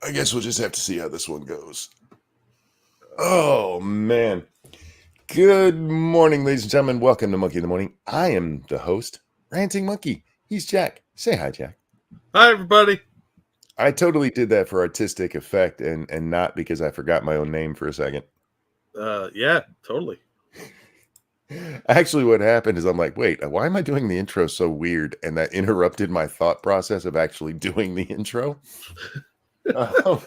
I guess we'll just have to see how this one goes. Oh, man. Good morning, ladies and gentlemen. Welcome to Monkey in the Morning. I am the host, Ranting Monkey. He's Jack. Say hi, Jack. Hi, everybody. I totally did that for artistic effect and not because I forgot my own name for a second. Yeah, totally. Actually, what happened is I'm like, wait, why am I doing the intro so weird? And that interrupted my thought process of actually doing the intro. How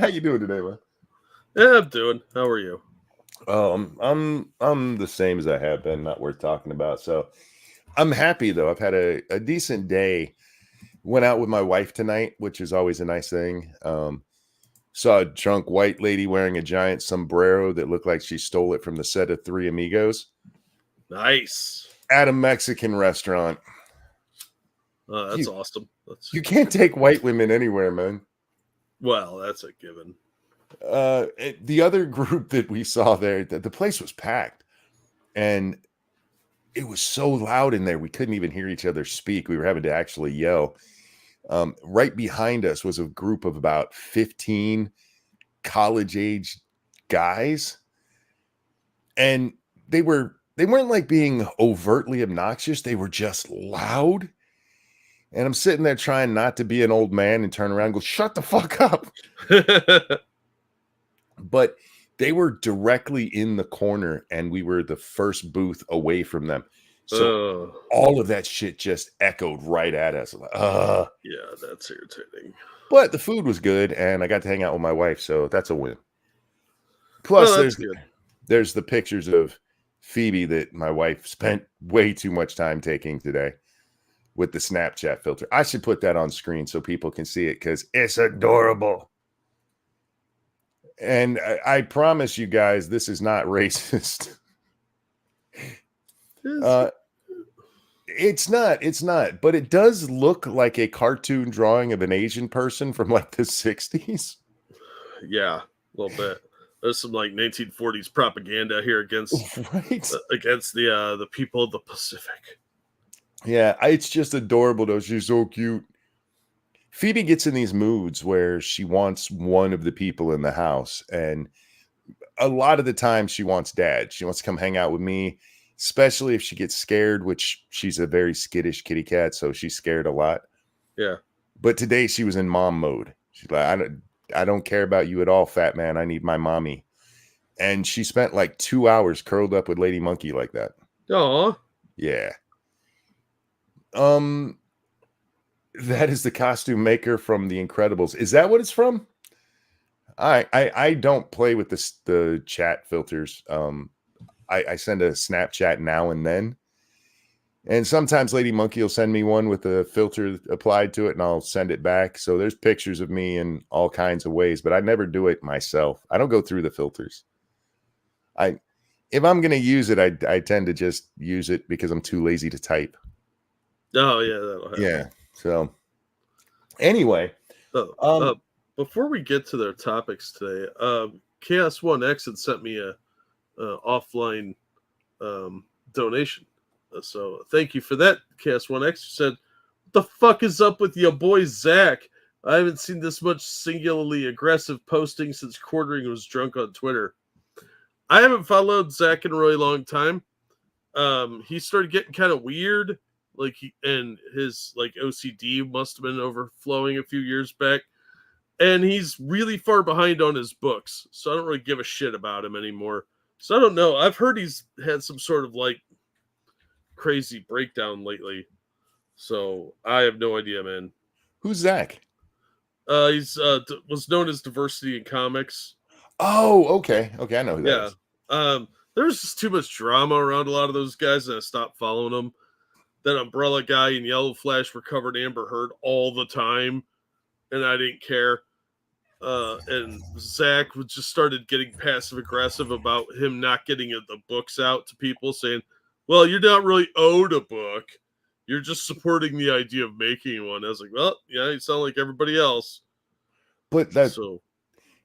you doing today, man? Yeah, I'm doing. How are you? I'm the same as I have been, not worth talking about. So I'm happy though. I've had a decent day. Went out with my wife tonight, which is always a nice thing. Saw a drunk white lady wearing a giant sombrero that looked like she stole it from the set of Three Amigos. Nice. At a Mexican restaurant. That's awesome. You can't take white women anywhere, man. Well, that's a given. The other group that we saw there, the place was packed. And it was so loud in there, we couldn't even hear each other speak. We were having to actually yell. Right behind us was a group of about 15 college-age guys. And they weren't like being overtly obnoxious. They were just loud. And I'm sitting there trying not to be an old man and turn around and go, shut the fuck up. But they were directly in the corner and we were the first booth away from them. So all of that shit just echoed right at us. Yeah, that's irritating. But the food was good and I got to hang out with my wife, so that's a win. Plus, there's the pictures of Phoebe that my wife spent way too much time taking today with the Snapchat filter. I should put that on screen so people can see it because it's adorable. And I promise you guys, this is not racist. It's not, but it does look like a cartoon drawing of an Asian person from like the 60s. Yeah, a little bit. There's some like 1940s propaganda here against the people of the Pacific. Yeah, it's just adorable though. She's so cute. Phoebe gets in these moods where she wants one of the people in the house, and a lot of the time she wants dad. She wants to come hang out with me, especially if she gets scared, which she's a very skittish kitty cat, so she's scared a lot. Yeah. But today she was in mom mode. She's like, I don't care about you at all, fat man. I need my mommy. And she spent like 2 hours curled up with Lady Monkey like that. Aw. Yeah. That is the costume maker from The Incredibles. Is that what it's from? I don't play with the chat filters. I send a Snapchat now and then. And sometimes Lady Monkey will send me one with a filter applied to it and I'll send it back. So there's pictures of me in all kinds of ways, but I never do it myself. I don't go through the filters. If I'm going to use it, I tend to just use it because I'm too lazy to type. Oh, yeah, that'll happen. Yeah. So anyway, before we get to their topics today, Chaos 1X had sent me a offline donation. So thank you for that, Chaos 1X. You said, what the fuck is up with your boy Zach? I haven't seen this much singularly aggressive posting since Quartering was drunk on Twitter. I haven't followed Zach in a really long time. He started getting kind of weird. And his OCD must have been overflowing a few years back. And he's really far behind on his books. So I don't really give a shit about him anymore. So I don't know. I've heard he's had some sort of crazy breakdown lately. So I have no idea, man. Who's Zach? He's was known as Diversity in Comics. Oh, okay. I know who that is. There's just too much drama around a lot of those guys, and I stopped following them. That Umbrella guy and Yellow Flash were covered Amber Heard all the time, and I didn't care. And Zach just started getting passive aggressive about him not getting the books out to people, saying, well, you're not really owed a book. You're just supporting the idea of making one. I was like, well, yeah, you sound like everybody else. But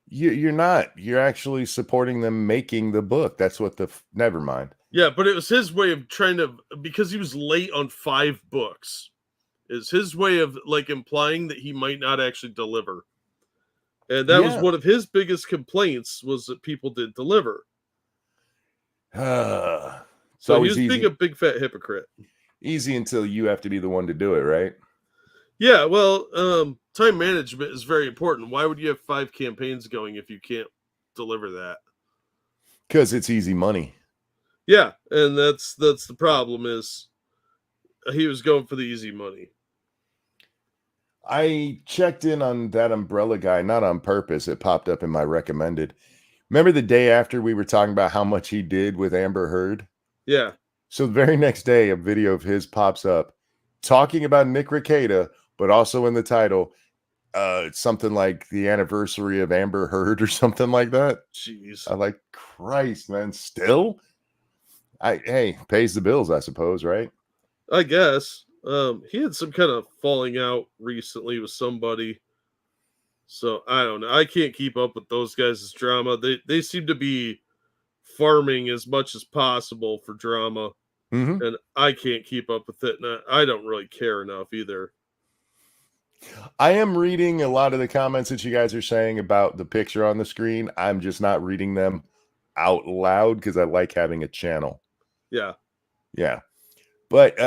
you're not. You're actually supporting them making the book. That's what never mind. Yeah, but it was his way of trying to, because he was late on 5 books. is his way of like implying that he might not actually deliver. And that was one of his biggest complaints, was that people didn't deliver. So he was being a big fat hypocrite. Easy until you have to be the one to do it, right? Yeah, well, time management is very important. Why would you have 5 campaigns going if you can't deliver that? Because it's easy money. Yeah, and that's the problem, is he was going for the easy money. I checked in on that umbrella guy, not on purpose. It popped up in my recommended. Remember the day after we were talking about how much he did with Amber Heard? Yeah. So the very next day, a video of his pops up talking about Nick Rekieta, but also in the title, something like the anniversary of Amber Heard or something like that. Jeez. I'm like, Christ, man, still? Hey, pays the bills, I suppose, right? I guess. He had some kind of falling out recently with somebody. So I don't know. I can't keep up with those guys' drama. They seem to be farming as much as possible for drama. Mm-hmm. And I can't keep up with it. And I don't really care enough either. I am reading a lot of the comments that you guys are saying about the picture on the screen. I'm just not reading them out loud because I like having a channel. Yeah. Yeah. But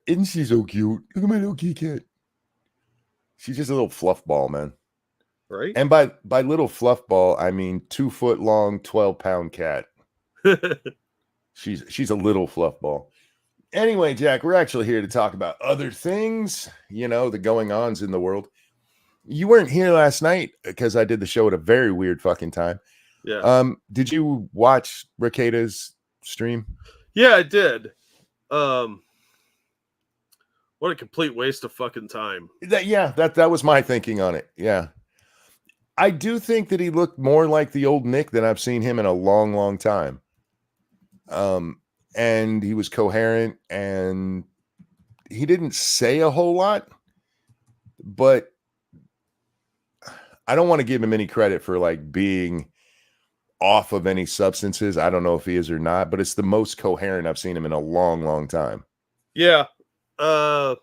isn't she so cute? Look at my little kitty cat. She's just a little fluff ball, man. Right? And by little fluff ball, I mean 2 foot long, 12-pound cat. She's a little fluff ball. Anyway, Jack, we're actually here to talk about other things, the going-ons in the world. You weren't here last night because I did the show at a very weird fucking time. Yeah. Did you watch Rekieta's stream? Yeah, I did. What a complete waste of fucking time. That was my thinking on it. Yeah. I do think that he looked more like the old Nick than I've seen him in a long, long time. And he was coherent and he didn't say a whole lot, but I don't want to give him any credit for like being off of any substances. I don't know if he is or not, but it's the most coherent I've seen him in a long, long time. Yeah. We'll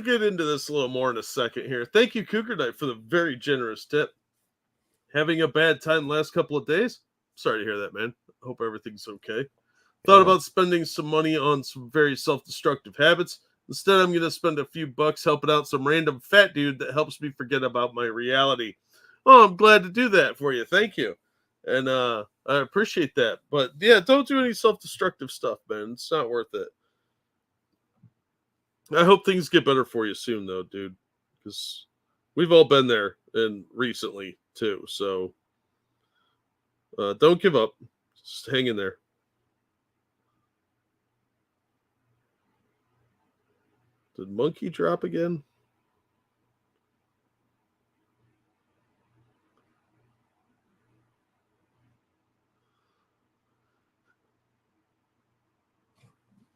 get into this a little more in a second here. Thank you, Cougar Knight, for the very generous tip. Having a bad time the last couple of days? Sorry to hear that, man. Hope everything's okay. Thought about spending some money on some very self-destructive habits. Instead, I'm going to spend a few bucks helping out some random fat dude that helps me forget about my reality. Oh, I'm glad to do that for you. Thank you. And I appreciate that. But yeah, don't do any self-destructive stuff, man. It's not worth it. I hope things get better for you soon, though, dude. Because we've all been there and recently, too. So don't give up. Just hang in there. Did Monkey drop again?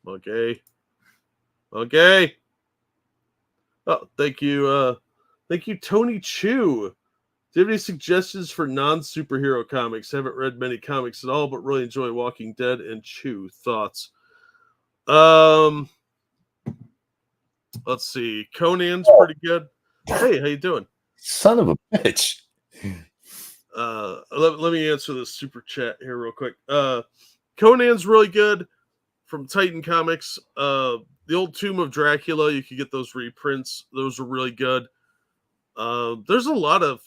Okay. Okay. Oh, thank you. Thank you, Tony Chu. Do you have any suggestions for non-superhero comics? Haven't read many comics at all, but really enjoy Walking Dead and Chu. Thoughts? Let's see. Conan's pretty good. Hey, how you doing? Son of a bitch. Let me answer this super chat here real quick. Conan's really good from Titan Comics. The old Tomb of Dracula, you could get those reprints. Those are really good. There's a lot of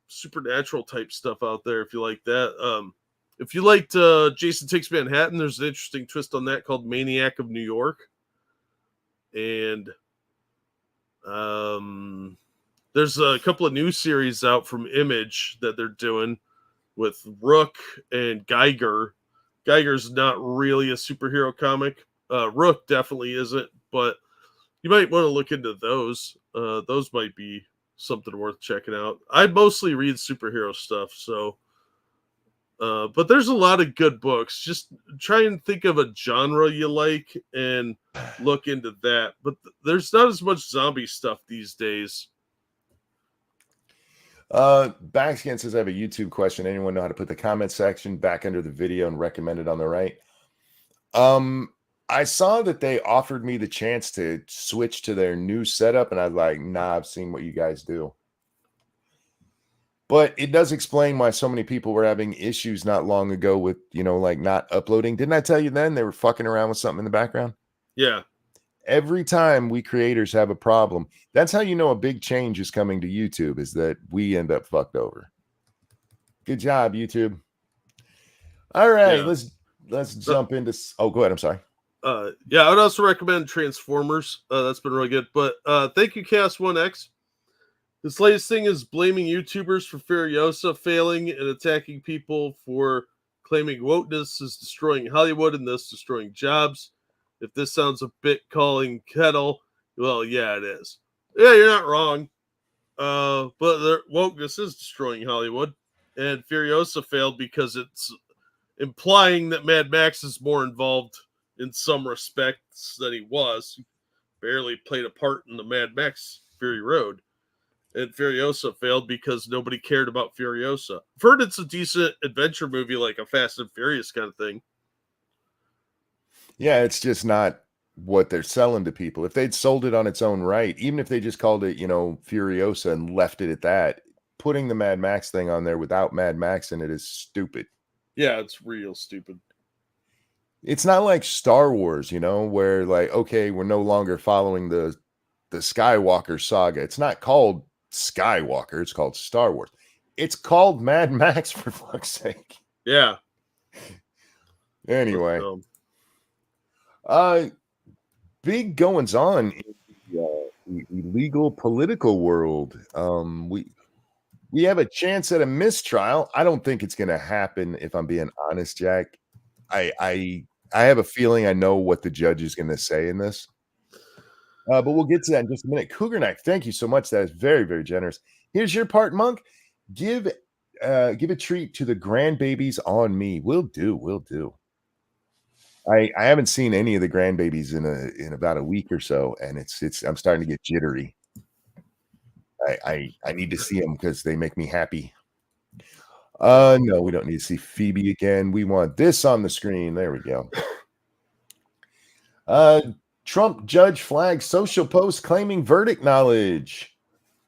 supernatural type stuff out there if you like that. If you liked Jason Takes Manhattan, there's an interesting twist on that called Maniac of New York. And there's a couple of new series out from Image that they're doing with Rook and Geiger. Geiger's not really a superhero comic. Rook definitely isn't, but you might want to look into those. Those might be something worth checking out. I mostly read superhero stuff, so but there's a lot of good books. Just try and think of a genre you like and look into that. But there's not as much zombie stuff these days. Backscan says I have a YouTube question. Anyone know how to put the comment section back under the video and recommend it on the right? I saw that they offered me the chance to switch to their new setup, and I was like, nah, I've seen what you guys do. But it does explain why so many people were having issues not long ago with, like not uploading. Didn't I tell you then they were fucking around with something in the background? Yeah. Every time we creators have a problem, that's how you know a big change is coming to YouTube, is that we end up fucked over. Good job, YouTube. All right, Yeah. let's jump into. Oh, go ahead. I'm sorry. Yeah, I would also recommend Transformers. That's been really good. But thank you, Chaos1X. This latest thing is blaming YouTubers for Furiosa failing and attacking people for claiming wokeness is destroying Hollywood and thus destroying jobs. If this sounds a bit calling kettle, well, yeah, it is. Yeah, you're not wrong. But the wokeness is destroying Hollywood, and Furiosa failed because it's implying that Mad Max is more involved in some respects than he was. He barely played a part in the Mad Max Fury Road. And Furiosa failed because nobody cared about Furiosa. I've heard it's a decent adventure movie, like a Fast and Furious kind of thing. Yeah, it's just not what they're selling to people. If they'd sold it on its own right, even if they just called it, Furiosa and left it at that, putting the Mad Max thing on there without Mad Max in it is stupid. Yeah, it's real stupid. It's not like Star Wars, where like, okay, we're no longer following the Skywalker saga. It's not called Skywalker, it's called Star Wars. It's called Mad Max, for fuck's sake. Yeah. Anyway. Big goings on in the illegal political world. We have a chance at a mistrial. I don't think it's gonna happen, if I'm being honest, Jack. I have a feeling I know what the judge is gonna say in this. But we'll get to that in just a minute. Cougar Knife, thank you so much. That is very, very generous. Here's your part, Monk. Give a treat to the grandbabies on me. Will do. I haven't seen any of the grandbabies in about a week or so, and it's I'm starting to get jittery. I need to see them because they make me happy. No, we don't need to see Phoebe again. We want this on the screen. There we go. Trump judge flags social post claiming verdict knowledge.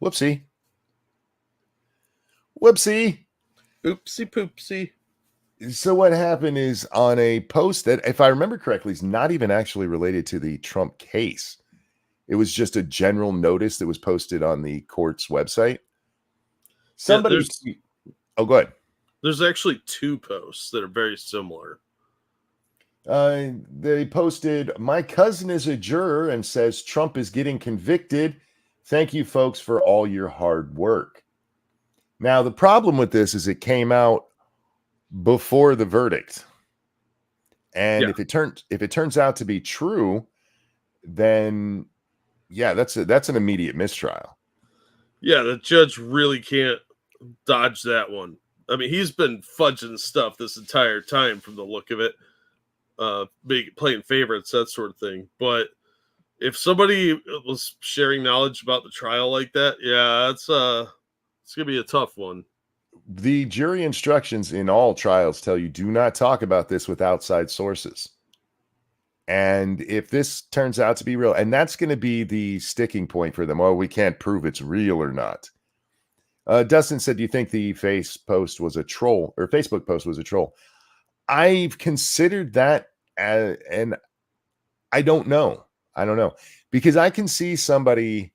Whoopsie. Oopsie poopsie. So what happened is, on a post that, if I remember correctly, is not even actually related to the Trump case. It was just a general notice that was posted on the court's website. Somebody, go ahead. There's actually two posts that are very similar. They posted, "My cousin is a juror and says Trump is getting convicted. Thank you, folks, for all your hard work." Now, the problem with this is it came out before the verdict, and if it turns out to be true, then yeah, that's an immediate mistrial. Yeah, the judge really can't dodge that one. I mean, he's been fudging stuff this entire time from the look of it, playing favorites, that sort of thing. But if somebody was sharing knowledge about the trial like that, yeah, it's gonna be a tough one. The jury instructions in all trials tell you, do not talk about this with outside sources. And if this turns out to be real, and that's going to be the sticking point for them, we can't prove it's real or not. Dustin said, do you think the Facebook post was a troll? I've considered that, and I don't know. Because I can see somebody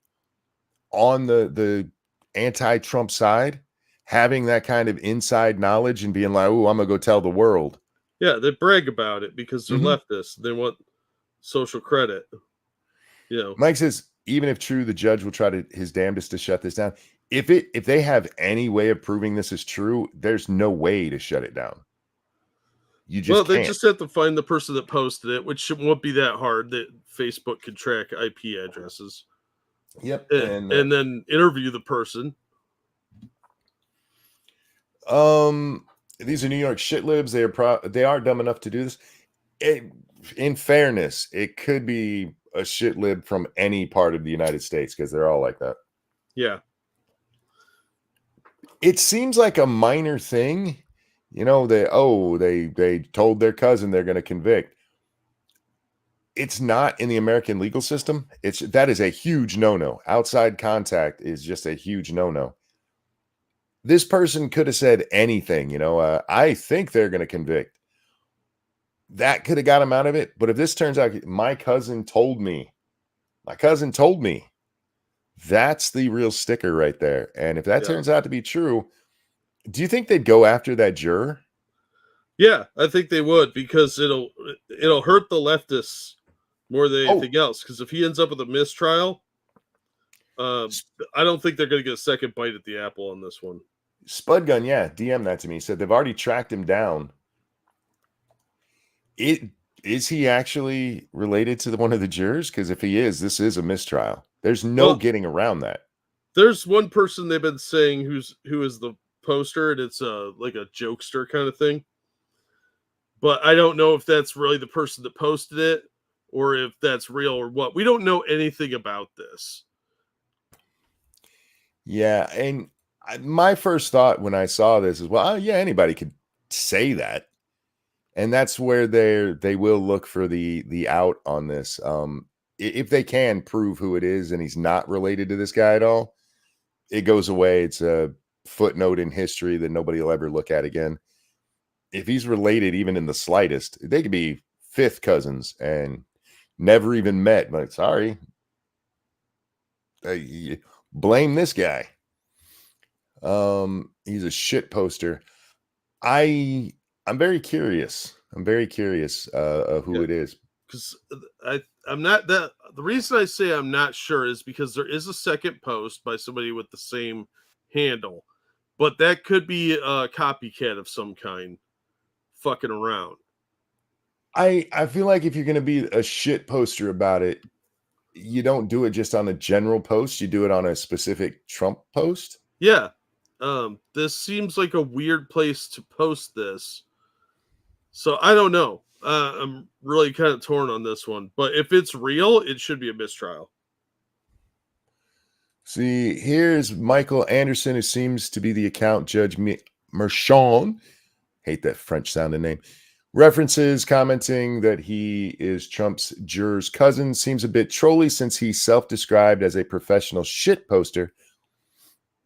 on the anti-Trump side having that kind of inside knowledge and being like, oh, I'm going to go tell the world. Yeah, they brag about it because they're leftists. They want social credit. Mike says, even if true, the judge will try his damnedest to shut this down. If they have any way of proving this is true, there's no way to shut it down. You just they just have to find the person that posted it, which won't be that hard. That Facebook can track IP addresses. Yep, and then interview the person. These are New York shitlibs. They are dumb enough to do this. In fairness, it could be a shitlib from any part of the United States because they're all like that. Yeah. It seems like a minor thing. They told their cousin they're going to convict. it's not in the American legal system. That is a huge no-no. Outside contact is just a huge no-no. This person could have said anything, I think they're going to convict. That could have got him out of it. But if this turns out my cousin told me, that's the real sticker right there. And if that turns out to be true, do you think they'd go after that juror? Yeah, I think they would, because it'll hurt the leftists more than anything else. Because if he ends up with a mistrial, I don't think they're going to get a second bite at the apple on this one. Spudgun, DM that to me. He said they've already tracked him down. Is he actually related to one of the jurors? Because if he is, this is a mistrial. There's no getting around that. There's one person they've been saying who is the poster, and it's like a jokester kind of thing. But I don't know if that's really the person that posted it, or if that's real or what. We don't know anything about this. Yeah, and my first thought when I saw this is, well, yeah, anybody could say that. And that's where they will look for the out on this. If they can prove who it is and he's not related to this guy at all, it goes away. It's a footnote in history that nobody will ever look at again. If he's related, even in the slightest, they could be fifth cousins and never even met. But sorry, blame this guy. He's a shit poster. I'm very curious. Who it is. Because I'm not that. The reason I say I'm not sure is because there is a second post by somebody with the same handle, but that could be a copycat of some kind fucking around. I feel like if you're going to be a shit poster about it, you don't do it just on a general post. You do it on a specific Trump post. Yeah. This seems like a weird place to post this. So I don't know. I'm really kind of torn on this one. But if it's real, it should be a mistrial. See, here's Michael Anderson, who seems to be the account Judge Mershon. Hate that French sounding name. References commenting that he is Trump's juror's cousin. Seems a bit trolly since he's self-described as a professional shit poster.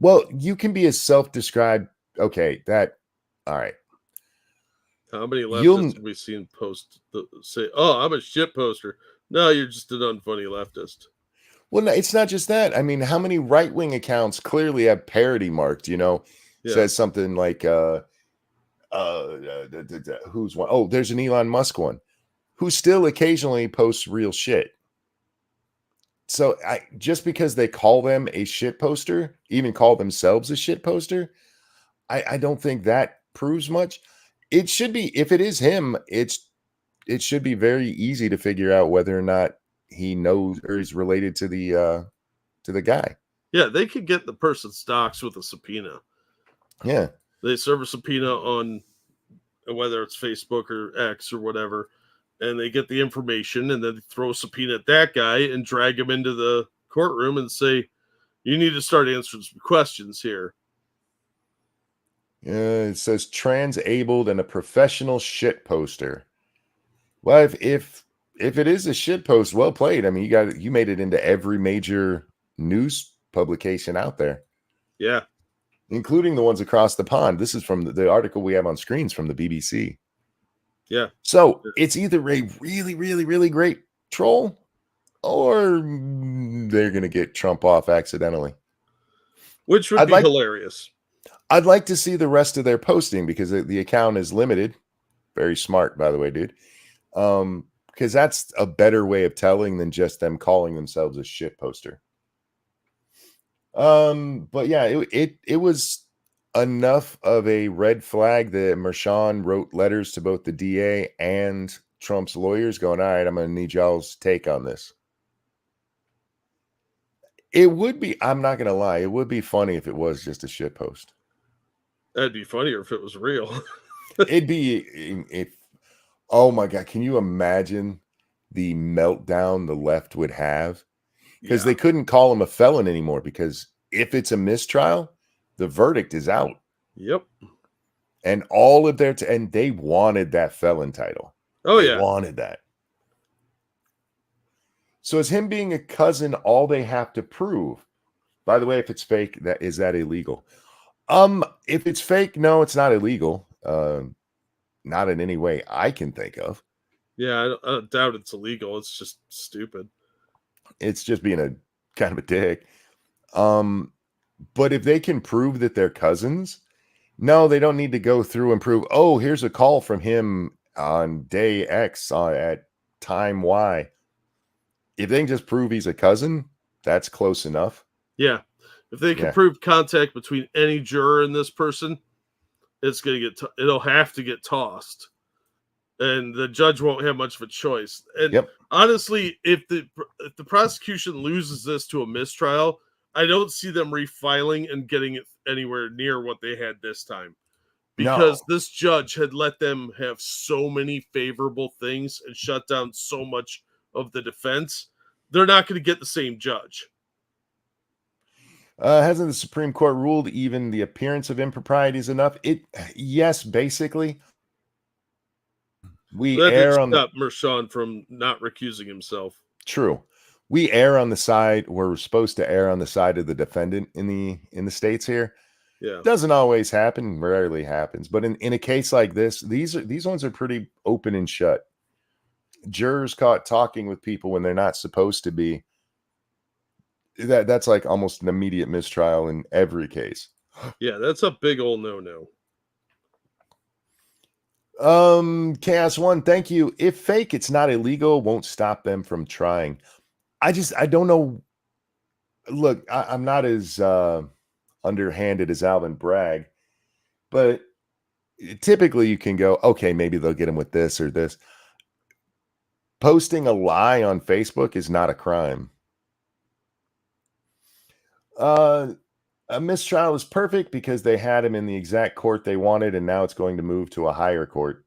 Well, you can be a self-described. Okay, all right. How many leftists have we seen post say, "Oh, I'm a shit poster"? No, you're just an unfunny leftist. Well, no, it's not just that. I mean, how many right-wing accounts clearly have parody marked? Says something like, "Who's one? Oh, there's an Elon Musk one, who still occasionally posts real shit." So, just because they call them a shit poster, even call themselves a shit poster, I don't think that proves much. It should be, if it is him, it should be very easy to figure out whether or not he knows or is related to the guy. Yeah, they could get the person's docs with a subpoena. Yeah, they serve a subpoena on whether it's Facebook or X or whatever, and they get the information, and then they throw a subpoena at that guy and drag him into the courtroom and say, "You need to start answering some questions here." It says trans-abled and a professional shit poster. Well, if it is a shit post, well played. I mean, you made it into every major news publication out there. Yeah. Including the ones across the pond. This is from the article we have on screens from the BBC. Yeah. So it's either a really, really, really great troll, or they're going to get Trump off accidentally. Which would be hilarious. I'd like to see the rest of their posting, because the account is limited. Very smart, by the way, dude. Because that's a better way of telling than just them calling themselves a shit poster. But yeah, it was enough of a red flag that Mershon wrote letters to both the DA and Trump's lawyers going, all right, I'm going to need y'all's take on this. It would be, I'm not going to lie, it would be funny if it was just a shit post. That'd be funnier if it was real. It'd be, oh my God, can you imagine the meltdown the left would have? Because they couldn't call him a felon anymore, because if it's a mistrial, the verdict is out. Yep. And all of and they wanted that felon title. Oh, they wanted that. So is him being a cousin all they have to prove? By the way, if it's fake, is that illegal? If it's fake, no, it's not illegal. Not in any way I can think of. Yeah, I doubt it's illegal. It's just stupid. It's just being a kind of a dick. But if they can prove that they're cousins, no, they don't need to go through and prove, oh, here's a call from him on day X at time Y. If they can just prove he's a cousin, that's close enough. Yeah. If they can prove contact between any juror and this person, it's going to it'll have to get tossed. And the judge won't have much of a choice. And honestly, if the prosecution loses this to a mistrial, I don't see them refiling and getting it anywhere near what they had this time. Because this judge had let them have so many favorable things and shut down so much of the defense. They're not going to get the same judge. Hasn't the Supreme Court ruled even the appearance of impropriety is enough? Yes, basically. We err on stop Mershon from not recusing himself. True. We err on the side, we're supposed to err on the side of the defendant in the states here. Yeah. Doesn't always happen, rarely happens. But in a case like this, these ones are pretty open and shut. Jurors caught talking with people when they're not supposed to be. That's like almost an immediate mistrial in every case. Yeah, that's a big old no-no. Chaos One, thank you. If fake, it's not illegal, won't stop them from trying. I don't know. Look, I'm not as underhanded as Alvin Bragg, but typically you can go, okay, maybe they'll get him with this or this. Posting a lie on Facebook is not a crime. A mistrial is perfect because they had him in the exact court they wanted, and now it's going to move to a higher court.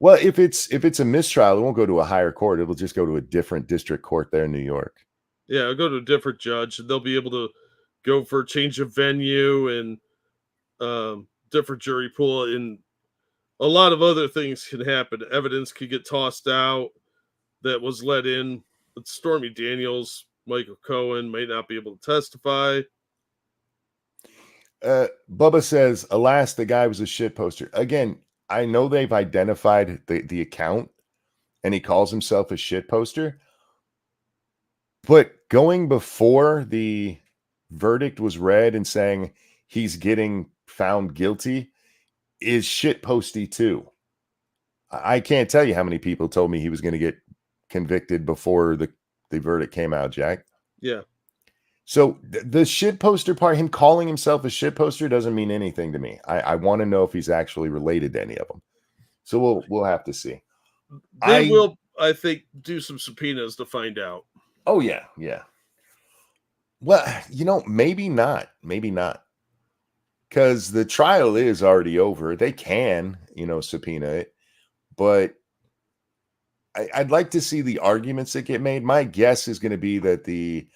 Well, if it's a mistrial, it won't go to a higher court. It'll just go to a different district court there in New York. Yeah, it'll go to a different judge, and they'll be able to go for a change of venue and different jury pool, and a lot of other things can happen. Evidence could get tossed out that was let in. But Stormy Daniels, Michael Cohen might not be able to testify. Bubba says, alas, the guy was a shit poster. Again, I know they've identified the account and he calls himself a shit poster. But going before the verdict was read and saying he's getting found guilty is shit posty too. I can't tell you how many people told me he was going to get convicted before the verdict came out, Jack. Yeah. So the shit poster part, him calling himself a shit poster, doesn't mean anything to me. I want to know if he's actually related to any of them. So we'll have to see. They will, I think, do some subpoenas to find out. Oh yeah, yeah. Well, maybe not. Maybe not. Because the trial is already over. They can, subpoena it. But I'd like to see the arguments that get made. My guess is going to be that the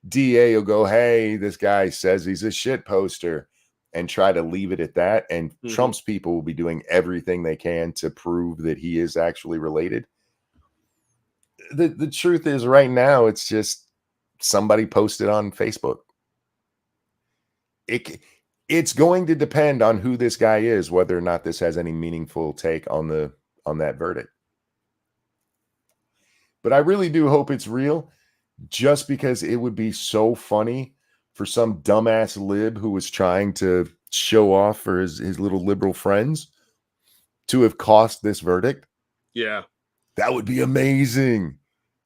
DA will go, hey, this guy says he's a shit poster, and try to leave it at that. And Trump's people will be doing everything they can to prove that he is actually related. The truth is right now, it's just somebody posted on Facebook. It's going to depend on who this guy is, whether or not this has any meaningful take on that verdict. But I really do hope it's real, just because it would be so funny for some dumbass lib who was trying to show off for his little liberal friends to have cost this verdict. Yeah. That would be amazing.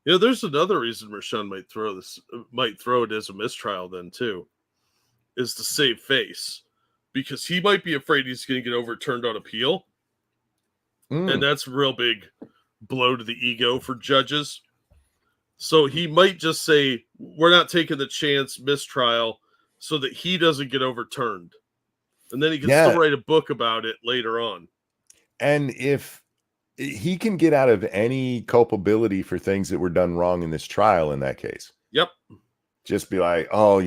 There's another reason Mershon might throw it as a mistrial then too, is to save face, because he might be afraid he's going to get overturned on appeal. And that's a real big blow to the ego for judges. So he might just say, we're not taking the chance, mistrial, so that he doesn't get overturned. And then he can still write a book about it later on. And if he can get out of any culpability for things that were done wrong in this trial in that case. Yep. Just be like, oh,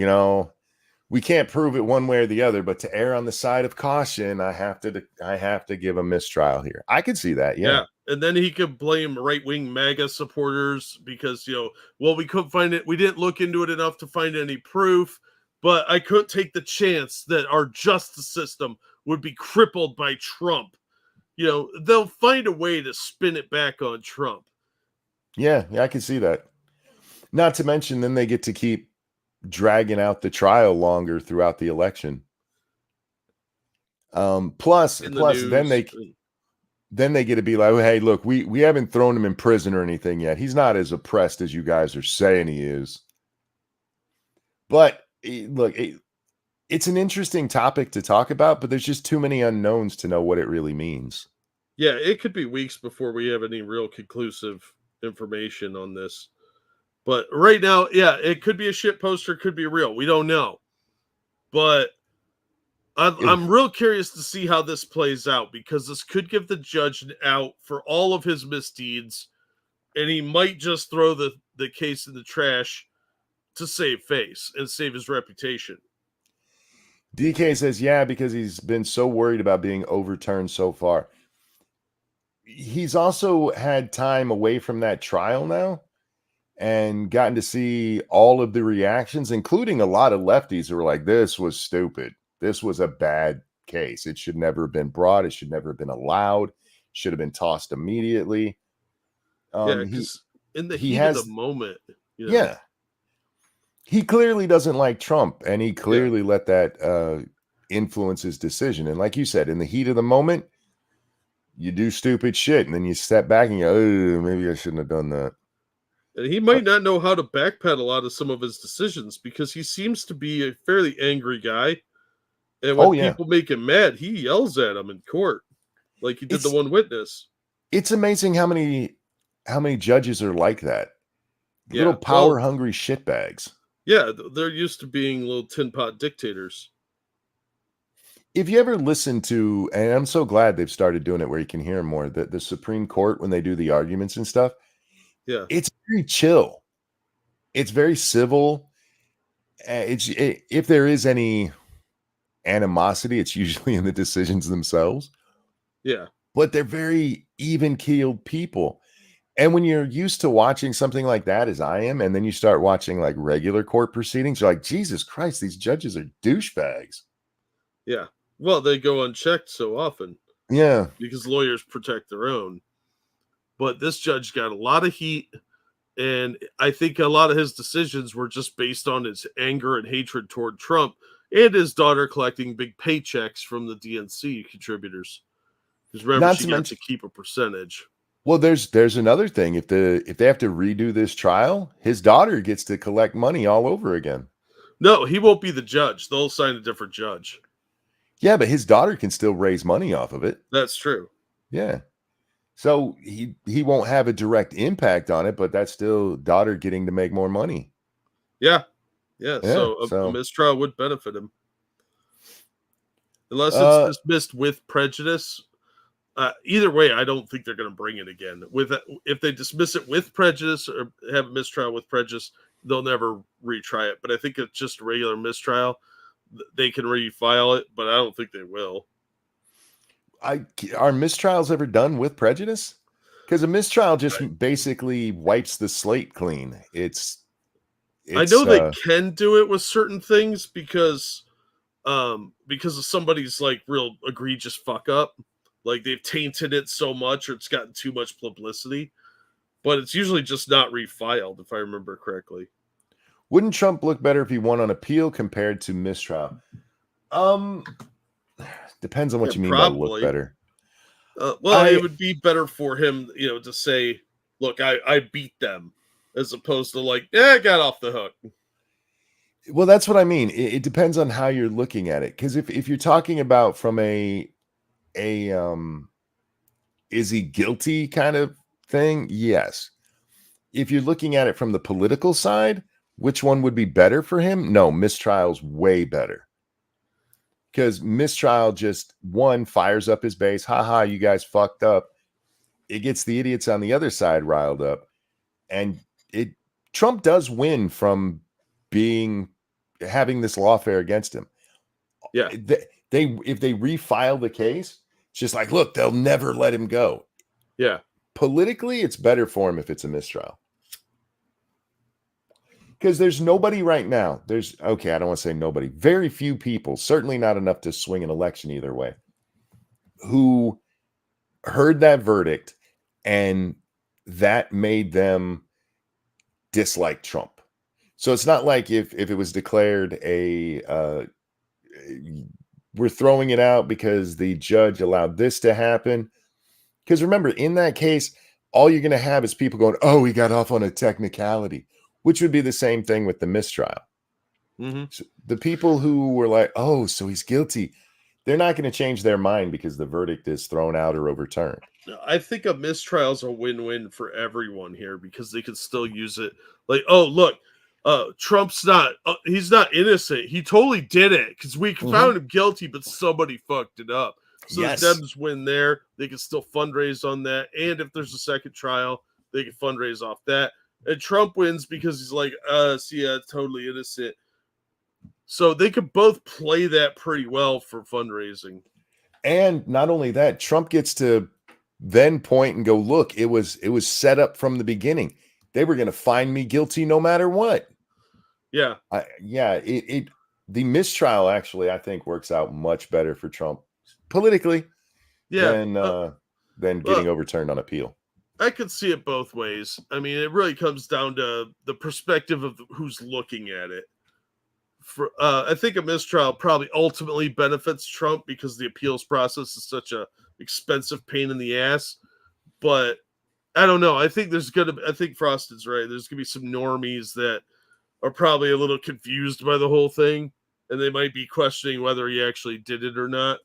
we can't prove it one way or the other, but to err on the side of caution, I have to give a mistrial here. I could see that, yeah. And then he could blame right-wing MAGA supporters because, well, we couldn't find it. We didn't look into it enough to find any proof, but I couldn't take the chance that our justice system would be crippled by Trump. They'll find a way to spin it back on Trump. Yeah, I can see that. Not to mention, then they get to keep dragging out the trial longer throughout the election. Plus, then they get to be like, hey, look, we haven't thrown him in prison or anything yet. He's not as oppressed as you guys are saying he is. But look, it's an interesting topic to talk about, but there's just too many unknowns to know what it really means. Yeah, it could be weeks before we have any real conclusive information on this. But right now, yeah, it could be a shit poster, could be real. We don't know. But I'm real curious to see how this plays out, because this could give the judge an out for all of his misdeeds, and he might just throw the case in the trash to save face and save his reputation. DK says, yeah, because he's been so worried about being overturned so far. He's also had time away from that trial now and gotten to see all of the reactions, including a lot of lefties who were like, this was stupid. This was a bad case. It should never have been brought. It should never have been allowed. Should have been tossed immediately. Because in the heat of the moment. Yeah. He clearly doesn't like Trump, and he clearly let that influence his decision. And like you said, in the heat of the moment, you do stupid shit, and then you step back and you go, oh, maybe I shouldn't have done that. And he might not know how to backpedal out of some of his decisions, because he seems to be a fairly angry guy. And when people make him mad, he yells at them in court, like he did the one witness. It's amazing how many judges are like that. Little power-hungry shitbags. Yeah, they're used to being little tin pot dictators. If you ever listen to, and I'm so glad they've started doing it where you can hear more, the Supreme Court when they do the arguments and stuff, it's very chill. It's very civil. If there is any animosity, it's usually in the decisions themselves. Yeah. But they're very even-keeled people. And when you're used to watching something like that, as I am, and then you start watching like regular court proceedings, you're like, Jesus Christ, these judges are douchebags. Yeah. Well, they go unchecked so often. Yeah. Because lawyers protect their own. But this judge got a lot of heat, and I think a lot of his decisions were just based on his anger and hatred toward Trump and his daughter collecting big paychecks from the DNC contributors. Because remember, she got to keep a percentage. Well, there's another thing. If they have to redo this trial, his daughter gets to collect money all over again. No, he won't be the judge. They'll assign a different judge. Yeah, but his daughter can still raise money off of it. That's true. Yeah. So he won't have a direct impact on it, but that's still daughter getting to make more money. Yeah. So a mistrial would benefit him. Unless it's dismissed with prejudice. Either way, I don't think they're going to bring it again. If they dismiss it with prejudice or have a mistrial with prejudice, they'll never retry it. But I think it's just a regular mistrial. They can refile it, but I don't think they will. Are mistrials ever done with prejudice? Because a mistrial just basically wipes the slate clean. I know they can do it with certain things because of somebody's like real egregious fuck up. Like they've tainted it so much or it's gotten too much publicity. But it's usually just not refiled, if I remember correctly. Wouldn't Trump look better if he won on appeal compared to mistrial? Depends on what you mean by look better. It would be better for him, to say, look, I beat them, as opposed to like, I got off the hook. Well, that's what I mean. It depends on how you're looking at it. Because if you're talking about from a is he guilty kind of thing? Yes. If you're looking at it from the political side, which one would be better for him? No, mistrial's way better. Because mistrial just, one, fires up his base. Ha, you guys fucked up. It gets the idiots on the other side riled up. And Trump does win from being having this lawfare against him. Yeah. They if they refile the case, it's just like, look, they'll never let him go. Yeah. Politically, it's better for him if it's a mistrial. Because there's nobody right now. I don't want to say nobody. Very few people, certainly not enough to swing an election either way, who heard that verdict and that made them dislike Trump. So it's not like if it was declared we're throwing it out because the judge allowed this to happen. Because remember, in that case, all you're going to have is people going, oh, he got off on a technicality, which would be the same thing with the mistrial. Mm-hmm. So the people who were like, oh, so he's guilty, they're not going to change their mind because the verdict is thrown out or overturned. I think a mistrial is a win-win for everyone here because they could still use it. Like, oh, look, Trump's he's not innocent. He totally did it because we found him guilty, but somebody fucked it up. So Yes. the Dems win there. They can still fundraise on that. And if there's a second trial, they can fundraise off that. And Trump wins because he's like, totally innocent. So they could both play that pretty well for fundraising. And not only that, Trump gets to then point and go, look, it was set up from the beginning. They were going to find me guilty no matter what. Yeah. The mistrial actually, I think, works out much better for Trump politically than getting overturned on appeal. I could see it both ways. I mean, it really comes down to the perspective of who's looking at it. I think a mistrial probably ultimately benefits Trump because the appeals process is such a expensive pain in the ass. But I don't know. I think Frost is right. There's gonna be some normies that are probably a little confused by the whole thing, and they might be questioning whether he actually did it or not.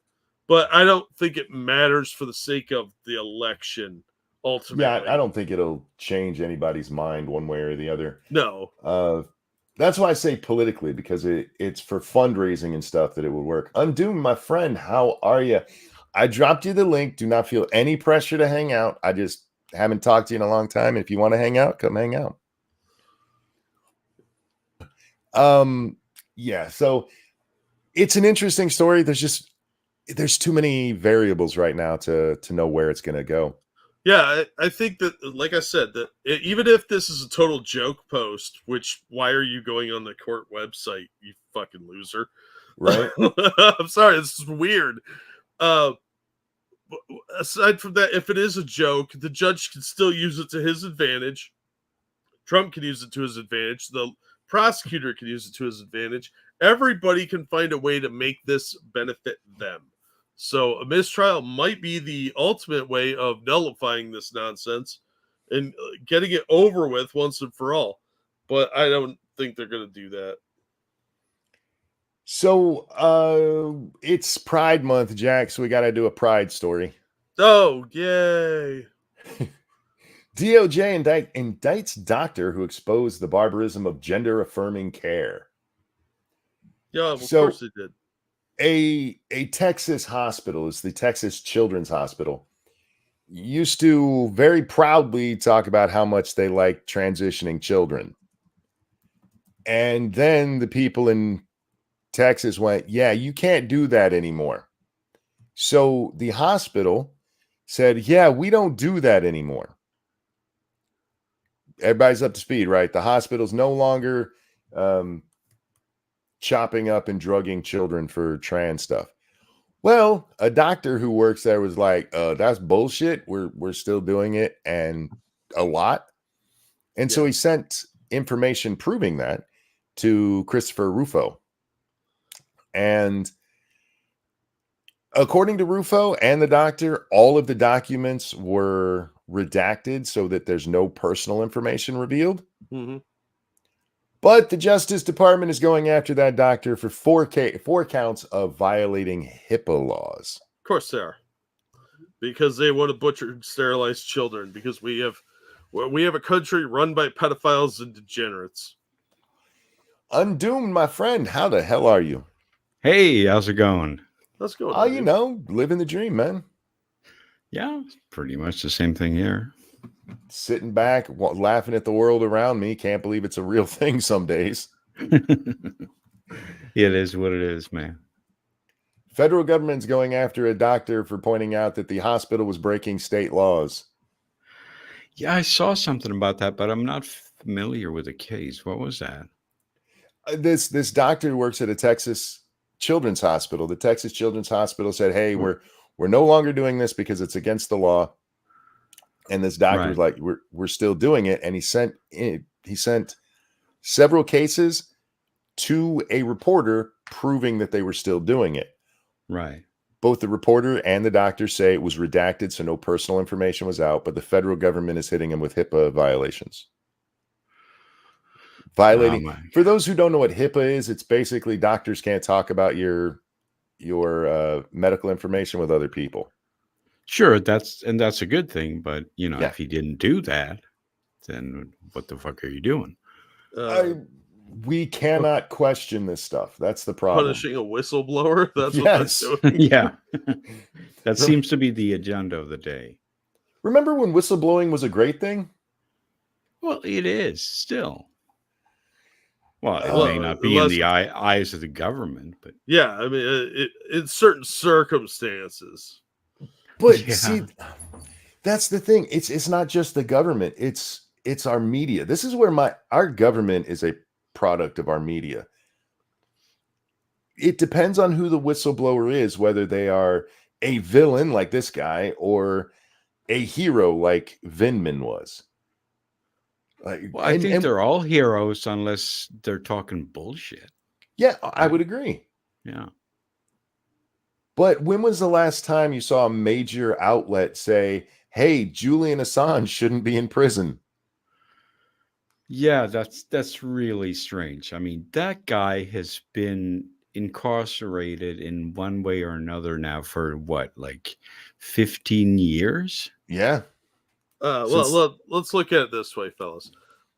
But I don't think it matters for the sake of the election. Ultimately, yeah, I don't think it'll change anybody's mind one way or the other. No. That's why I say politically, because it's for fundraising and stuff that it would work. Undoomed, my friend, how are you? I dropped you the link. Do not feel any pressure to hang out. I just haven't talked to you in a long time. If you want to hang out, come hang out. Yeah, so it's an interesting story. There's too many variables right now to know where it's going to go. Yeah, I think that, like I said, that even if this is a total joke post, which why are you going on the court website, you fucking loser? Right? I'm sorry, this is weird. Aside from that, if it is a joke, the judge can still use it to his advantage. Trump can use it to his advantage. The prosecutor can use it to his advantage. Everybody can find a way to make this benefit them. So a mistrial might be the ultimate way of nullifying this nonsense and getting it over with once and for all. But I don't think they're going to do that. So it's Pride Month, Jack, so we got to do a Pride story. Oh, yay. DOJ indicts doctor who exposed the barbarism of gender-affirming care. Yeah, of course they did. A Texas hospital, is the Texas Children's Hospital, used to very proudly talk about how much they like transitioning children. And then the people in Texas went, yeah, you can't do that anymore. So the hospital said, yeah, we don't do that anymore. Everybody's up to speed, right? The hospital's no longer chopping up and drugging children for trans stuff. Well, a doctor who works there was like, that's bullshit. We're still doing it, and a lot. And so he sent information proving that to Christopher Rufo. And according to Rufo and the doctor, all of the documents were redacted so that there's no personal information revealed. Mm-hmm. But the Justice Department is going after that doctor for four counts of violating HIPAA laws. Of course they are. Because they want to butcher and sterilize children. Because we have a country run by pedophiles and degenerates. Undoomed, my friend. How the hell are you? Hey, how's it going? Let's go. Oh, you know, living the dream, man. Yeah, pretty much the same thing here. Sitting back, laughing at the world around me. Can't believe it's a real thing some days. It is what it is, man. Federal government's going after a doctor for pointing out that the hospital was breaking state laws. Yeah, I saw something about that, but I'm not familiar with the case. What was that? This doctor works at a Texas children's hospital. The Texas Children's Hospital said, "Hey, we're no longer doing this because it's against the law." And this doctor was like, "We're still doing it." And he sent several cases to a reporter proving that they were still doing it. Right. Both the reporter and the doctor say it was redacted, so no personal information was out, but the federal government is hitting him with HIPAA violations. For those who don't know what HIPAA is, it's basically doctors can't talk about your medical information with other people. Sure, that's a good thing, but if he didn't do that, then what the fuck are you doing? We cannot question this stuff. That's the problem. Punishing a whistleblower? That's yes. what they're doing. Yeah. That seems to be the agenda of the day. Remember when whistleblowing was a great thing? Well, it is still. Well, it may not be in the eyes of the government, but yeah, I mean, in certain circumstances. But see, that's the thing. It's not just the government. It's our media. This is where our government is a product of our media. It depends on who the whistleblower is, whether they are a villain like this guy or a hero like Vindman was. I think they're all heroes unless they're talking bullshit. Yeah, I would agree. Yeah. But when was the last time you saw a major outlet say, "Hey, Julian Assange shouldn't be in prison"? Yeah, that's really strange. I mean, that guy has been incarcerated in one way or another now for what, like 15 years? Yeah. Well, let's look at it this way, fellas.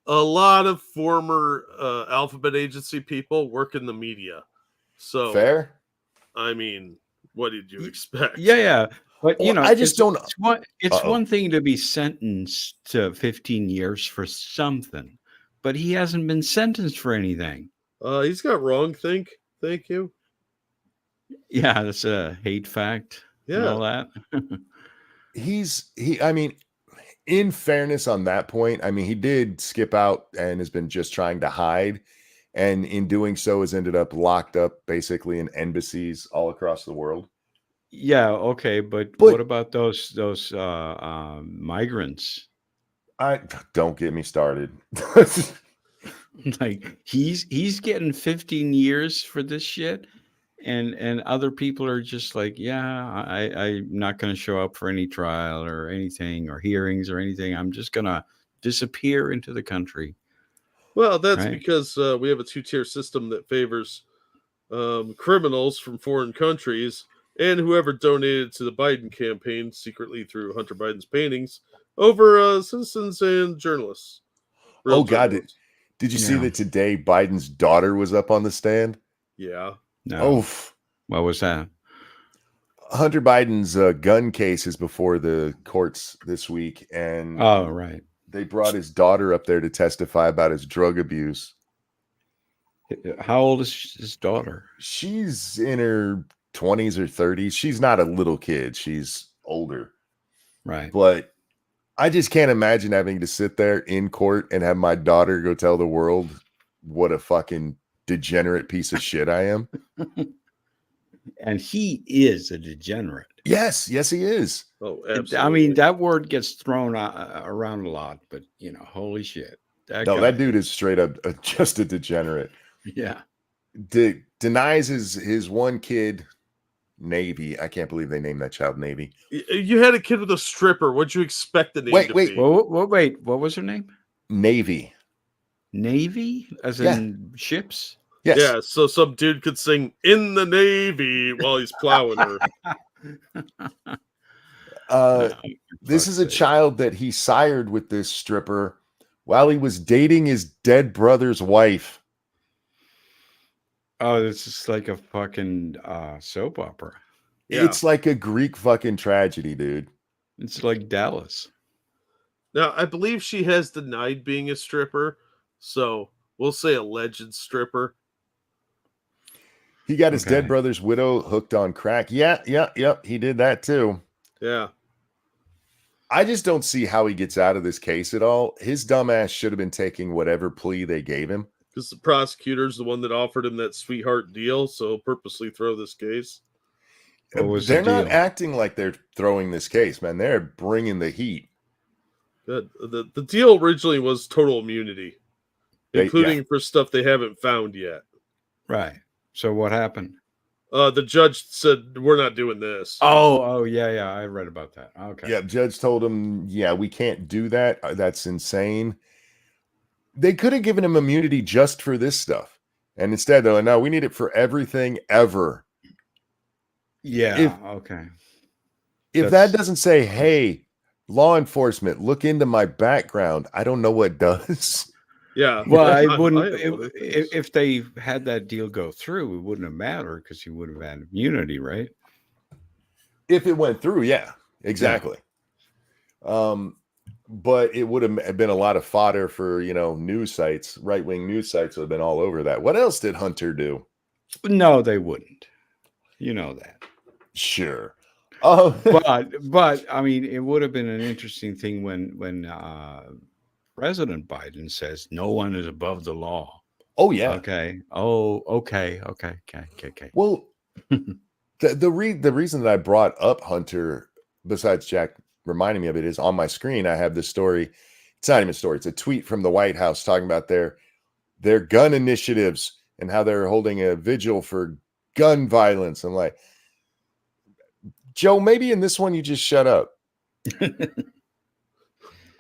A lot of former Alphabet Agency people work in the media. So fair. I mean, what did you expect? Yeah. But I just don't know. It's one thing to be sentenced to 15 years for something, but he hasn't been sentenced for anything. He's got wrong think. Thank you. Yeah, that's a hate fact. Yeah. And all that. I mean, in fairness on that point, I mean, he did skip out and has been just trying to hide. And in doing so has ended up locked up basically in embassies all across the world. Yeah, okay, but what about those migrants? Don't get me started. Like he's getting 15 years for this shit, and other people are just like, yeah, I'm not going to show up for any trial or anything or hearings or anything. I'm just going to disappear into the country. Well, that's because we have a two-tier system that favors criminals from foreign countries and whoever donated to the Biden campaign secretly through Hunter Biden's paintings over citizens and journalists. God, did you see that today Biden's daughter was up on the stand? Yeah. No. What was that? Hunter Biden's gun case is before the courts this week, and they brought his daughter up there to testify about his drug abuse. How old is his daughter? She's in her 20s or 30s. She's not a little kid. She's older. Right. But I just can't imagine having to sit there in court and have my daughter go tell the world what a fucking degenerate piece of shit I am. And he is a degenerate. Yes, he is. Oh, absolutely. I mean, that word gets thrown around a lot, but holy shit. That dude is straight up just a degenerate. Yeah. Denies his one kid, Navy. I can't believe they named that child Navy. You had a kid with a stripper. What'd you expect the name to be? Wait. What was her name? Navy. Navy? As in ships? Yes. Yeah, so some dude could sing "In the Navy" while he's plowing her. This is a child that he sired with this stripper while he was dating his dead brother's wife. Oh, this is like a fucking soap opera. Yeah. It's like a Greek fucking tragedy, dude. It's like Dallas. Now, I believe she has denied being a stripper, so we'll say alleged stripper. He got his dead Okay. brother's widow hooked on crack. Yep. He did that too. Yeah. I just don't see how he gets out of this case at all. His dumbass should have been taking whatever plea they gave him. Because the prosecutor's the one that offered him that sweetheart deal, so purposely throw this case. What was They're the not deal? acting like they're throwing this case, man. They're bringing the heat. Good. The deal originally was total immunity, including for stuff they haven't found yet. Right. So what happened? The judge said, we're not doing this. Oh, yeah. I read about that. Okay. Yeah, judge told him, we can't do that. That's insane. They could have given him immunity just for this stuff. And instead, they're like, no, we need it for everything ever. Yeah. Okay. If that doesn't say, hey, law enforcement, look into my background, I don't know what does. Yeah. Well, I wouldn't. If they had that deal go through, it wouldn't have mattered because he would have had immunity, right? If it went through, yeah, exactly. Yeah. But it would have been a lot of fodder for, news sites, right-wing news sites would have been all over that. What else did Hunter do? No, they wouldn't. You know that. Sure. But I mean, it would have been an interesting thing when President Biden says no one is above the law. Oh yeah. Okay. Oh, okay. Well, the reason that I brought up Hunter, besides Jack reminding me of it, is on my screen. I have this story. It's not even a story. It's a tweet from the White House talking about their gun initiatives and how they're holding a vigil for gun violence. I'm like, Joe, maybe in this one you just shut up.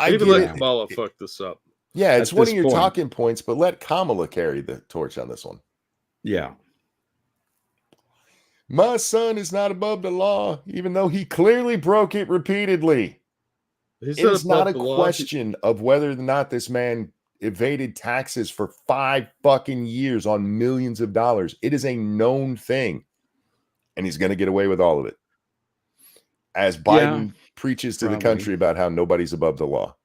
Even let Kamala fuck this up. Yeah, it's one of your talking points, but let Kamala carry the torch on this one. Yeah. My son is not above the law, even though he clearly broke it repeatedly. It is not a question of whether or not this man evaded taxes for 5 fucking years on millions of dollars. It is a known thing. And he's going to get away with all of it. As Biden preaches to the country about how nobody's above the law.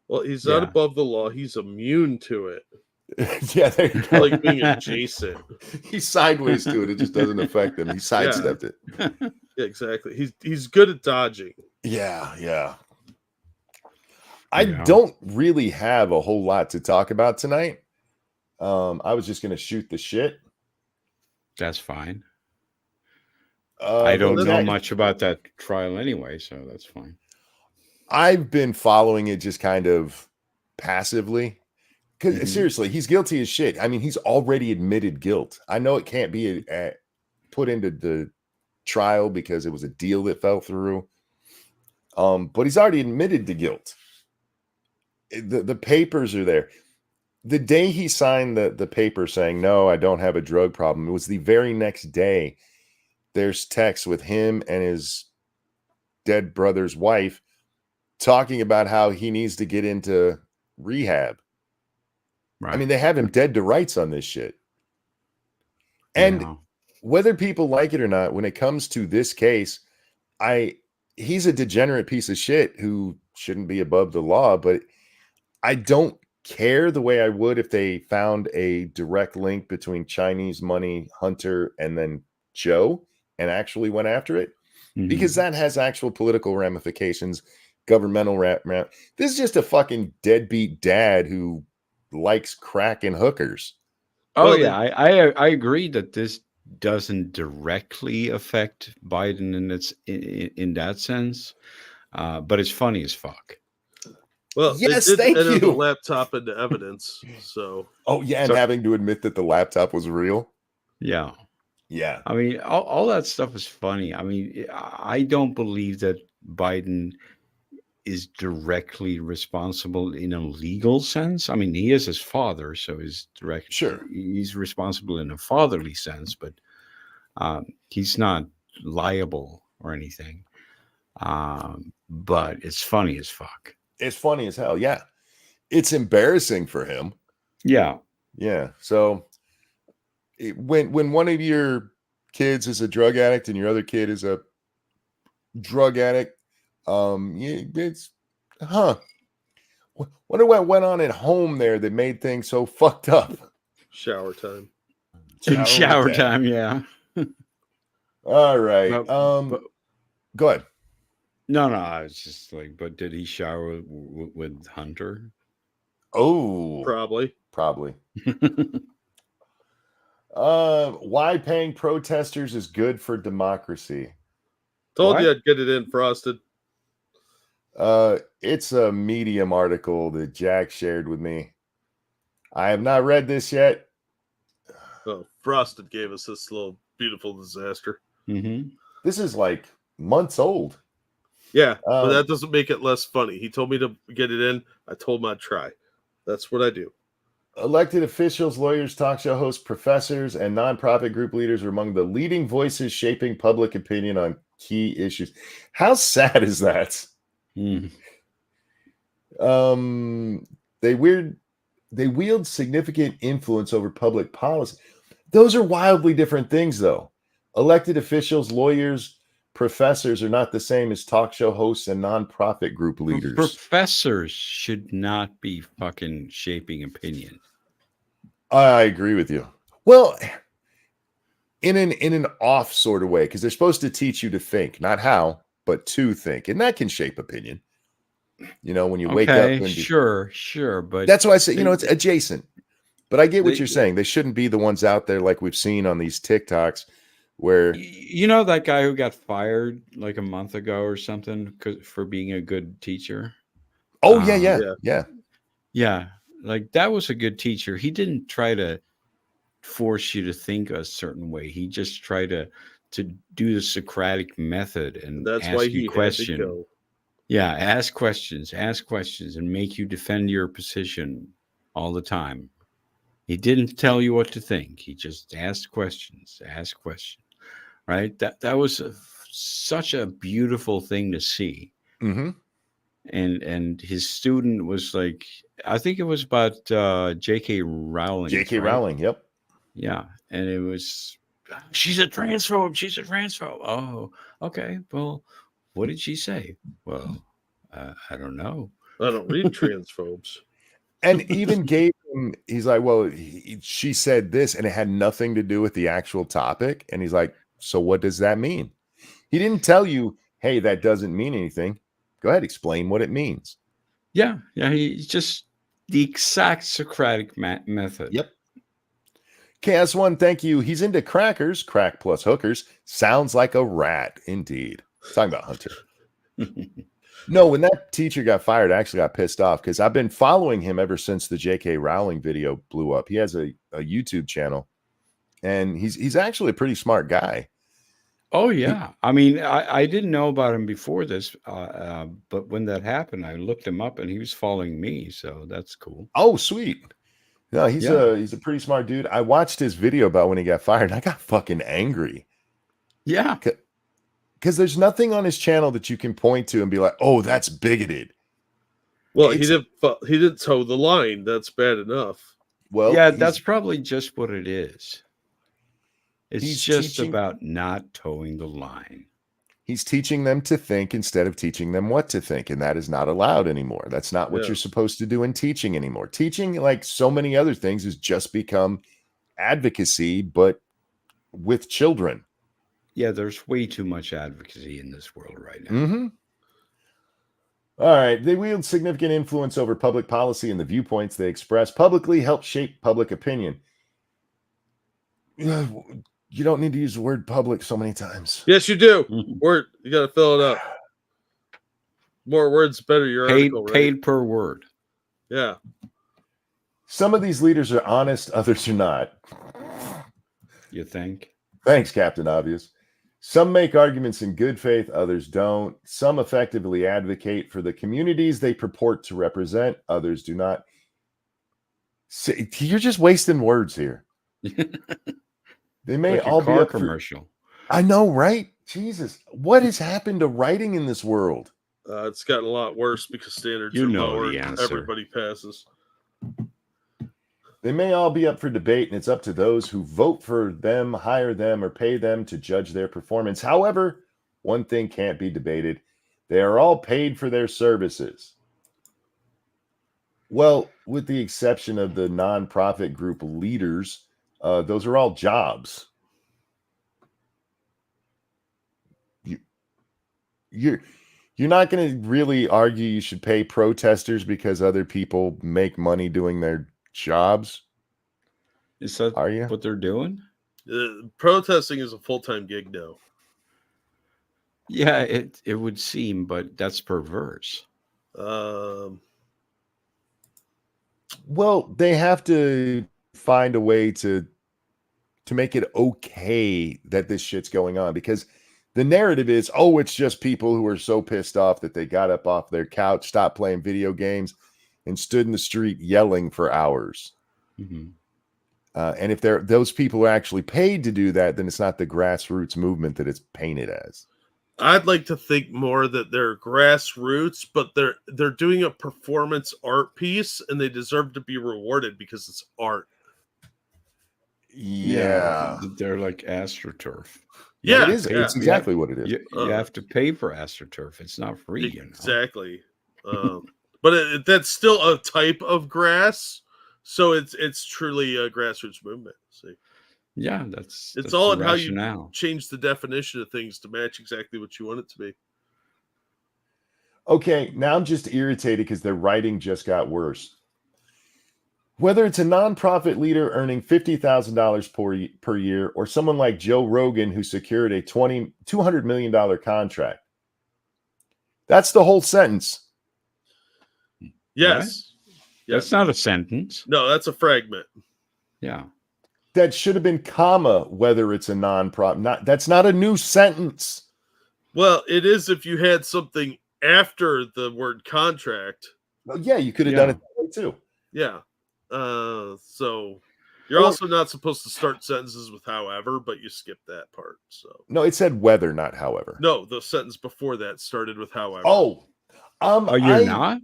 Well, he's not above the law. He's immune to it. Yeah, there you go. Like being adjacent. He's sideways to it. It just doesn't affect him. He sidestepped it. Yeah, exactly. He's good at dodging. Yeah. I don't really have a whole lot to talk about tonight. I was just going to shoot the shit. That's fine. I don't know much about that trial anyway, so that's fine. I've been following it just kind of passively. Because seriously, he's guilty as shit. I mean, he's already admitted guilt. I know it can't be put into the trial because it was a deal that fell through. But he's already admitted to guilt. The papers are there. The day he signed the paper saying, no, I don't have a drug problem, it was the very next day. There's text with him and his dead brother's wife talking about how he needs to get into rehab. Right. I mean, they have him dead to rights on this shit. And whether people like it or not, when it comes to this case, he's a degenerate piece of shit who shouldn't be above the law, but I don't care the way I would if they found a direct link between Chinese money, Hunter, and then Joe and actually went after it, because that has actual political ramifications, governmental This is just a fucking deadbeat dad who likes crack and hookers. Oh, well, I agree that this doesn't directly affect Biden in that sense, but it's funny as fuck. Well, yes, they did thank enter you. The laptop into evidence, so. Oh yeah, and having to admit that the laptop was real. Yeah. Yeah. I mean, all that stuff is funny. I mean, I don't believe that Biden is directly responsible in a legal sense. I mean, he is his father, so he's responsible in a fatherly sense, but he's not liable or anything. But it's funny as fuck. It's funny as hell. Yeah. It's embarrassing for him. Yeah. Yeah. So when one of your kids is a drug addict and your other kid is a drug addict, it's wonder what went on at home there that made things so fucked up. Shower time. In shower with that. time, yeah. All right. But Go ahead. no, I was just like, but did he shower with Hunter? Oh, Probably. Why paying protesters is good for democracy? Told What? you I'd get it in frosted. It's a Medium article that Jack shared with me. I have not read this yet. Oh, Frosted gave us this little beautiful disaster. Mm-hmm. This is like months old. Yeah, but that doesn't make it less funny. He told me to get it in. I told him I'd try. That's what I do. Elected officials, lawyers, talk show hosts, professors, and nonprofit group leaders are among the leading voices shaping public opinion on key issues. How sad is that? Mm. They wield significant influence over public policy. Those are wildly different things, though. Elected officials, lawyers, professors are not the same as talk show hosts and nonprofit group leaders. Professors should not be fucking shaping opinion. I agree with you. Well, in an off sort of way, because they're supposed to teach you to think, not how, but to think, and that can shape opinion. You know, when you wake up and sure, but that's why I say, it's adjacent. But I get what you're saying. They shouldn't be the ones out there like we've seen on these TikToks where that guy who got fired like a month ago or something for being a good teacher. Oh, yeah. Like that was a good teacher. He didn't try to force you to think a certain way. He just tried to do the Socratic method and that's ask why you he question. had to go. Yeah, ask questions, and make you defend your position all the time. He didn't tell you what to think. He just asked questions, right? That was such a beautiful thing to see. Mm-hmm. And his student was like, I think it was about J.K. Rowling. J.K. Rowling, yep. Yeah, and it was, she's a transphobe. Oh, okay. Well, what did she say? Well, I don't know. I don't read transphobes. And even gave him, he's like, well, she said this and it had nothing to do with the actual topic. And he's like, so what does that mean? He didn't tell you, hey, that doesn't mean anything. Go ahead, explain what it means. Yeah, he's just the exact Socratic method. Yep. KS1, thank you. He's into crackers, crack plus hookers. Sounds like a rat, indeed. Talking about Hunter. No, when that teacher got fired, I actually got pissed off because I've been following him ever since the J.K. Rowling video blew up. He has a YouTube channel, and he's actually a pretty smart guy. Oh, yeah. I mean, I didn't know about him before this, but when that happened, I looked him up, and he was following me, so that's cool. Oh, sweet. No, he's a pretty smart dude. I watched his video about when he got fired, and I got fucking angry. Yeah. Because there's nothing on his channel that you can point to and be like, oh, that's bigoted. Well, he didn't toe the line. That's bad enough. Well, yeah, that's probably just what it is. It's just teaching, about not towing the line. He's teaching them to think instead of teaching them what to think, and that is not allowed anymore. That's not what you're supposed to do in teaching anymore. Teaching, like so many other things, has just become advocacy, but with children. Yeah, there's way too much advocacy in this world right now. Mm-hmm. All right. They wield significant influence over public policy, and the viewpoints they express publicly help shape public opinion. You don't need to use the word public so many times. Yes, you do. Word, you got to fill it up. More words, better your article. Paid per word. Yeah. Some of these leaders are honest, others are not. You think? Thanks, Captain Obvious. Some make arguments in good faith, others don't. Some effectively advocate for the communities they purport to represent, others do not. You're just wasting words here. They may like all be a up commercial. I know, right? Jesus, what has happened to writing in this world? It's gotten a lot worse because standards you are know lower. the answer. Everybody passes. They may all be up for debate, and it's up to those who vote for them, hire them, or pay them to judge their performance. However, one thing can't be debated. They are all paid for their services. Well, with the exception of the nonprofit group leaders, Those are all jobs. You're not going to really argue you should pay protesters because other people make money doing their jobs. Is that Are you? what they're doing? Protesting is a full-time gig now. Yeah, it would seem, but that's perverse. Well, they have to find a way to make it okay that this shit's going on, because the narrative is, oh, it's just people who are so pissed off that they got up off their couch, stopped playing video games, and stood in the street yelling for hours. Mm-hmm. And if those people are actually paid to do that, then it's not the grassroots movement that it's painted as. I'd like to think more that they're grassroots, but they're doing a performance art piece, and they deserve to be rewarded because it's art. Yeah. They're like AstroTurf. Yeah, it is. yeah. It's exactly what it is. You have to pay for AstroTurf. It's not free. Exactly. But that's still a type of grass, so it's truly a grassroots movement. See. Yeah, that's all in in how you change the definition of things to match exactly what you want it to be. Okay, now I'm just irritated because their writing just got worse. Whether it's a nonprofit leader earning $50,000 per year, or someone like Joe Rogan who secured a $200 million contract. That's the whole sentence. Yes. That's not a sentence. No, that's a fragment. Yeah. That should have been comma, whether it's a nonprofit. That's not a new sentence. Well, it is if you had something after the word contract. Well, yeah, you could have done it that way too. Yeah. So you're also not supposed to start sentences with however, but you skipped that part. So no, it said whether, not however. No, the sentence before that started with however. Oh, you're not?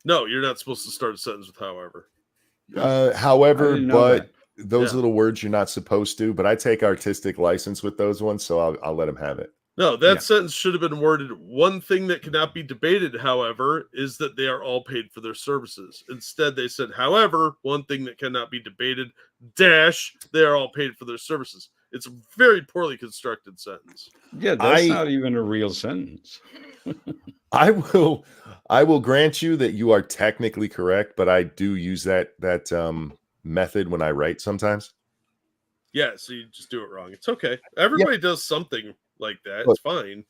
No, you're not supposed to start a sentence with however. However, but those Yeah. little words you're not supposed to. But I take artistic license with those ones, so I'll let them have it. No, that sentence should have been worded. One thing that cannot be debated, however, is that they are all paid for their services. Instead, they said, however, one thing that cannot be debated, dash, they are all paid for their services. It's a very poorly constructed sentence. Yeah, that's not even a real sentence. I will grant you that you are technically correct, but I do use that method when I write sometimes. Yeah, so you just do it wrong. It's okay. Everybody does something like that. It's fine.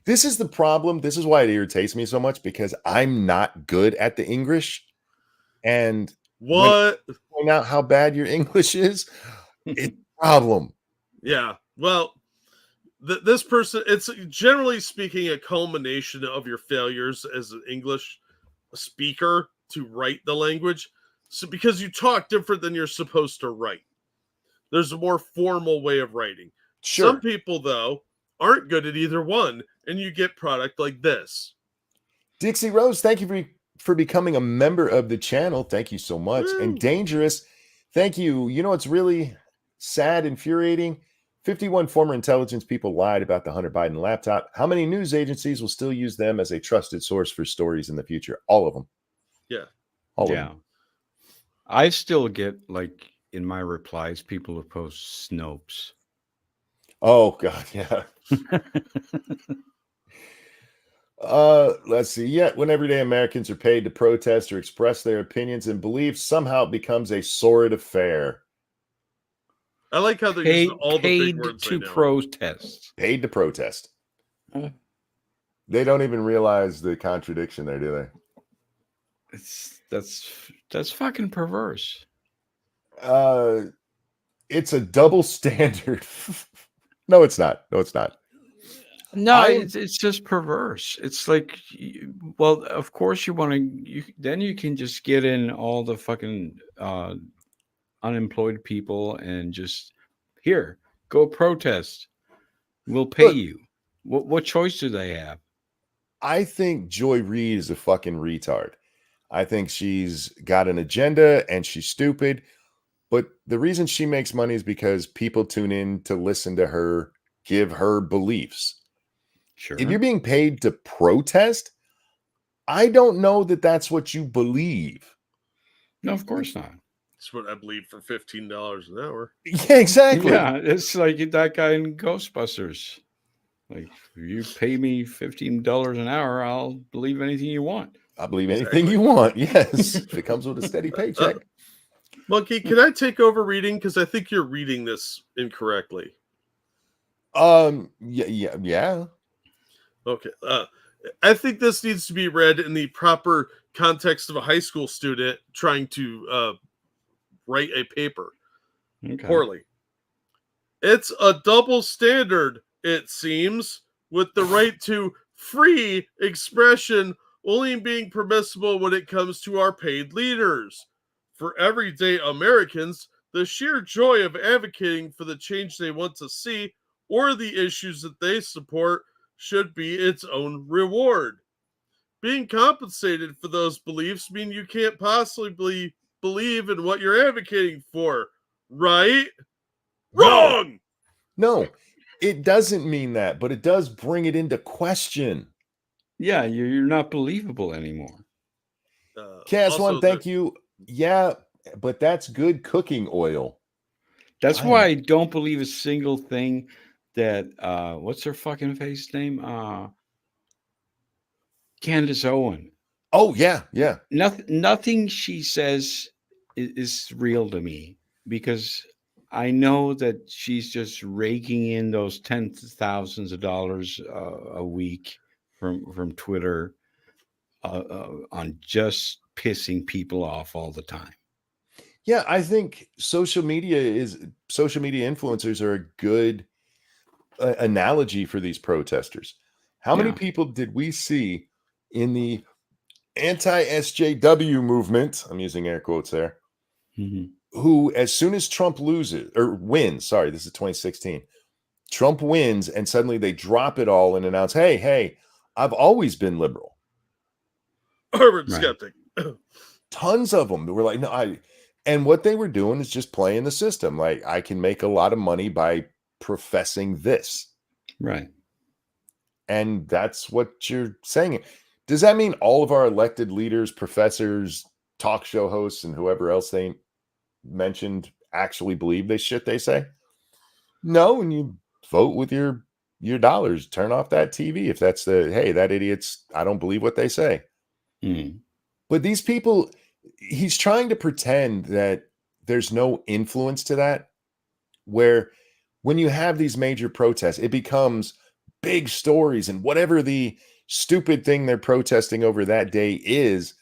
This is the problem. This is why it irritates me so much, because I'm not good at the English. And what? Point out how bad your English is. It's a problem. Yeah. Well, this person, it's generally speaking a culmination of your failures as an English speaker to write the language. So because you talk different than you're supposed to write. There's a more formal way of writing. Sure. Some people, though, aren't good at either one, and you get product like this. Dixie Rose, thank you for becoming a member of the channel. Thank you so much. Woo. And Dangerous, thank you. You know, it's really sad, infuriating. 51 former intelligence people lied about the Hunter Biden laptop. How many news agencies will still use them as a trusted source for stories in the future? All of them. Yeah. All of them. I still get, like, in my replies, people who post Snopes. Oh, God, yeah. Let's see. Yet, when everyday Americans are paid to protest or express their opinions and beliefs, somehow it becomes a sordid affair. I like how they're using all the big words to protest. Paid to protest. They don't even realize the contradiction there, do they? That's fucking perverse. It's a double standard. No, it's not. No, it's not. No, it's just perverse. It's like, well, of course you want to. Then you can just get in all the fucking unemployed people and just here go protest. We'll pay you. What choice do they have? I think Joy Reid is a fucking retard. I think she's got an agenda and she's stupid. But the reason she makes money is because people tune in to listen to her give her beliefs. Sure. If you're being paid to protest, I don't know that that's what you believe. No, of course not. That's what I believe for $15 an hour. Yeah, exactly. Yeah, it's like that guy in Ghostbusters. Like, if you pay me $15 an hour, I'll believe anything you want. I believe anything you want. Yes, if it comes with a steady paycheck. Monkey, can I take over reading? Because I think you're reading this incorrectly. Yeah. Okay. I think this needs to be read in the proper context of a high school student trying to write a paper. Okay. Poorly. It's a double standard, it seems, with the right to free expression only being permissible when it comes to our paid leaders. For everyday Americans, the sheer joy of advocating for the change they want to see or the issues that they support should be its own reward. Being compensated for those beliefs mean you can't possibly believe in what you're advocating for, right? Wrong! No, it doesn't mean that, but it does bring it into question. Yeah, you're not believable anymore. KS1, thank you. Yeah, but that's good cooking oil. That's why I don't believe a single thing that what's her fucking face name? Candace Owen. Oh, yeah. Nothing she says is real to me, because I know that she's just raking in those tens of thousands of dollars a week from Twitter on just pissing people off all the time. Yeah, I think social media influencers are a good analogy for these protesters. How many people did we see in the anti-SJW movement? I'm using air quotes there. Mm-hmm. Who, as soon as Trump loses or wins, sorry, this is 2016, Trump wins, and suddenly they drop it all and announce, hey, I've always been liberal. Harvard skeptic. Tons of them that were like, no, and what they were doing is just playing the system. Like, I can make a lot of money by professing this. Right. And that's what you're saying. Does that mean all of our elected leaders, professors, talk show hosts, and whoever else they mentioned actually believe this shit they say? No, and you vote with your dollars. Turn off that TV if that's hey, that idiot's, I don't believe what they say. Mm. But these people, he's trying to pretend that there's no influence to that, where when you have these major protests, it becomes big stories, and whatever the stupid thing they're protesting over that day is,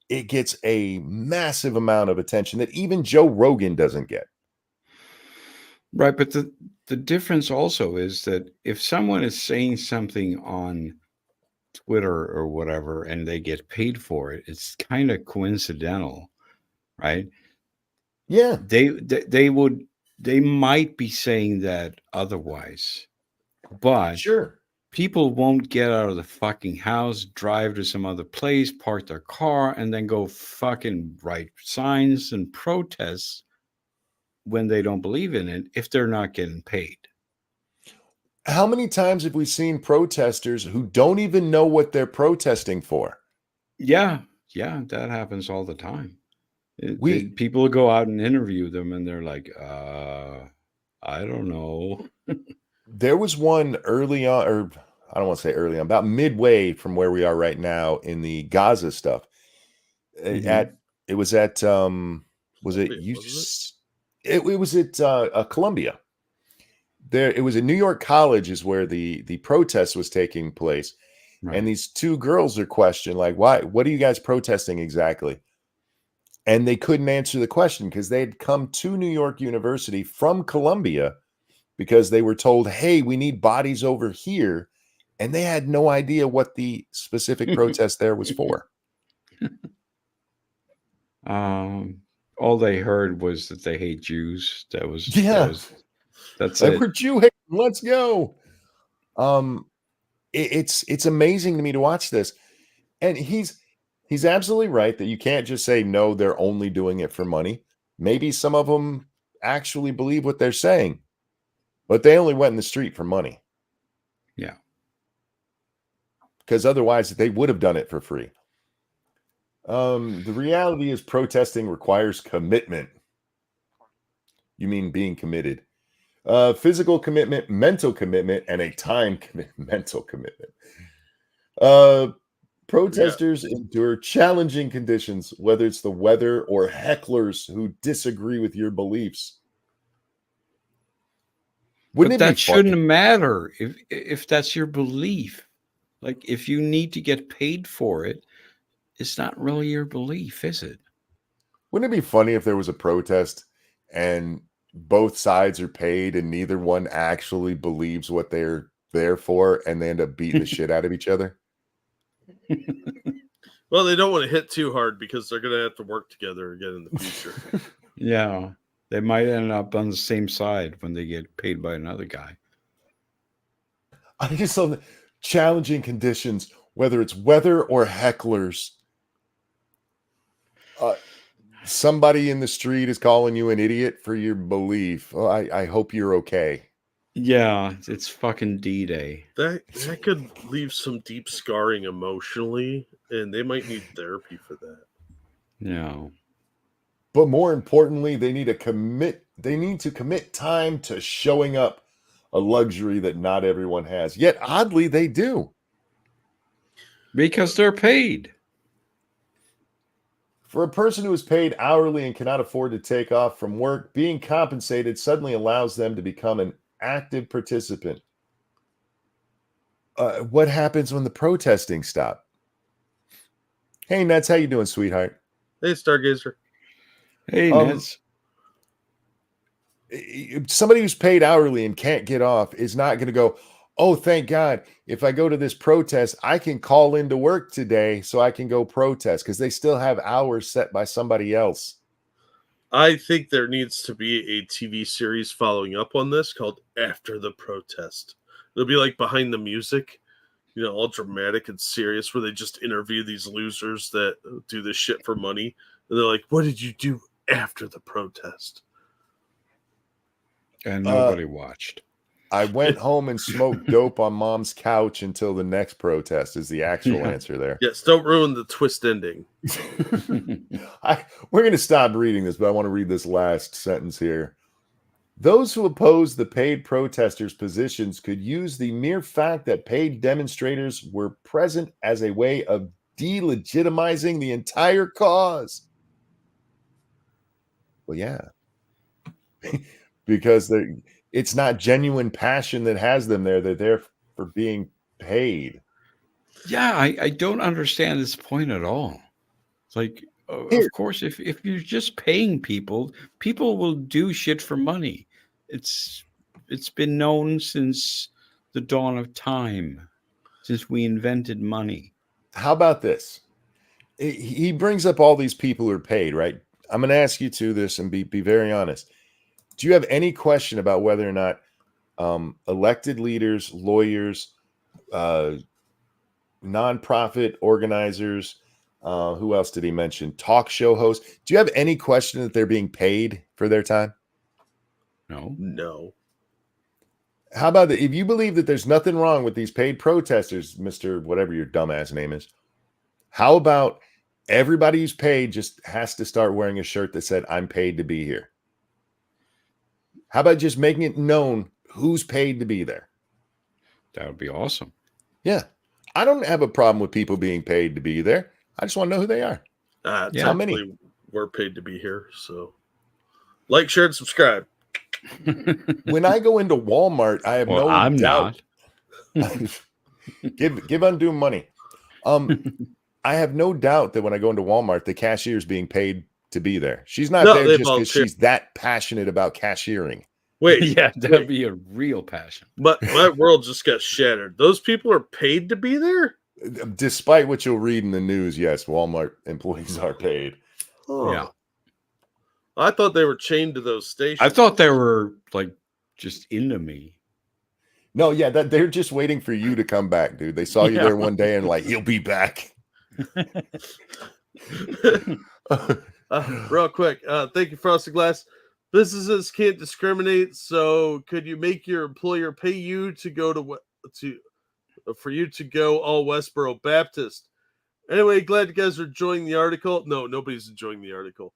it gets a massive amount of attention that even Joe Rogan doesn't get. Right, but the difference also is that if someone is saying something on Twitter or whatever and they get paid for it, it's kind of coincidental, right? Yeah. They might be saying that otherwise, but sure, people won't get out of the fucking house, drive to some other place, park their car, and then go fucking write signs and protests when they don't believe in it if they're not getting paid. How many times have we seen protesters who don't even know what they're protesting for? Yeah, that happens all the time. People go out and interview them and they're like, I don't know. There was one early on, or I don't want to say early on, about midway from where we are right now in the Gaza stuff. Mm-hmm. It was at Columbia. There, it was in New York College is where the protest was taking place. Right. And these two girls are questioned, like, why? What are you guys protesting exactly? And they couldn't answer the question because they had come to New York University from Columbia because they were told, hey, we need bodies over here. And they had no idea what the specific protest there was for. All they heard was that they hate Jews. That's like, it. We're Jew hating. Let's go. It's amazing to me to watch this. And he's absolutely right that you can't just say, no, they're only doing it for money. Maybe some of them actually believe what they're saying, but they only went in the street for money. Yeah. Because otherwise they would have done it for free. The reality is protesting requires commitment. You mean being committed. Physical commitment, mental commitment, and a time commitment. Mental commitment. Protesters endure challenging conditions, whether it's the weather or hecklers who disagree with your beliefs. Wouldn't But it be that shouldn't funny? matter if that's your belief. Like if you need to get paid for it, it's not really your belief, is it? Wouldn't it be funny if there was a protest and both sides are paid and neither one actually believes what they're there for and they end up beating the shit out of each other? Well, they don't want to hit too hard because they're going to have to work together again in the future. Yeah. They might end up on the same side when they get paid by another guy. I just love the challenging conditions, whether it's weather or hecklers. Somebody in the street is calling you an idiot for your belief. Oh, I hope you're okay. Yeah, it's fucking D-Day. That could leave some deep scarring emotionally, and they might need therapy for that. Yeah. But more importantly, they need to commit time to showing up, a luxury that not everyone has. Yet oddly, they do. Because they're paid. For a person who is paid hourly and cannot afford to take off from work, being compensated suddenly allows them to become an active participant. What happens when the protesting stop? Hey, Nets, how you doing, sweetheart? Hey, Stargazer. Hey, Neds. Somebody who's paid hourly and can't get off is not going to go, oh, thank God, if I go to this protest, I can call into work today so I can go protest, because they still have hours set by somebody else. I think there needs to be a TV series following up on this called After the Protest. It'll be like Behind the Music, all dramatic and serious, where they just interview these losers that do this shit for money. And they're like, what did you do after the protest? And nobody watched. I went home and smoked dope on mom's couch until the next protest is the actual answer there. Yes, don't ruin the twist ending. We're going to stop reading this, but I want to read this last sentence here. Those who oppose the paid protesters' positions could use the mere fact that paid demonstrators were present as a way of delegitimizing the entire cause. Well, yeah. Because it's not genuine passion that has them there. They're there for being paid. Yeah, I don't understand this point at all. It's like, of course, if you're just paying people will do shit for money. It's been known since the dawn of time, since we invented money. How about this? He brings up all these people who are paid, right? I'm going to ask you to this and be very honest. Do you have any question about whether or not elected leaders, lawyers, nonprofit organizers, who else did he mention? Talk show hosts. Do you have any question that they're being paid for their time? No. How about that? If you believe that there's nothing wrong with these paid protesters, Mr. whatever your dumbass name is, how about everybody who's paid just has to start wearing a shirt that said, I'm paid to be here? How about just making it known who's paid to be there? That would be awesome. Yeah. I don't have a problem with people being paid to be there. I just want to know who they are. How many? We're paid to be here. So like, share, and subscribe. When I go into Walmart, I have no doubt. give undue money. I have no doubt that when I go into Walmart, the cashier is being paid to be there. She's not there just because she's that passionate about cashiering. Wait, yeah, that'd be a real passion. But my world just got shattered. Those people are paid to be there? Despite what you'll read in the news, yes, Walmart employees are paid. Oh. Yeah. I thought they were chained to those stations. I thought they were like just into me. No, yeah, they're just waiting for you to come back, dude. They saw you there one day and like, he'll be back. Real quick, thank you, Frosted Glass. Businesses can't discriminate, so could you make your employer pay you to go for you to go all Westboro Baptist? Anyway, glad you guys are enjoying the article. No, nobody's enjoying the article.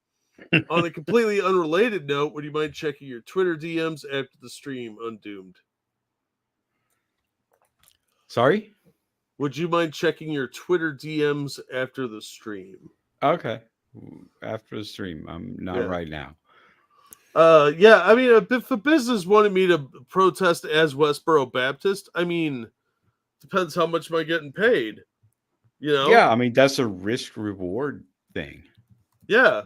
On a completely unrelated note, would you mind checking your Twitter DMs after the stream, Undoomed? Sorry? Would you mind checking your Twitter DMs after the stream? Okay. After the stream. I'm not right now. Yeah, I mean, if a business wanted me to protest as Westboro Baptist, I mean, depends how much am I getting paid, you know? Yeah, I mean, that's a risk reward thing. Yeah.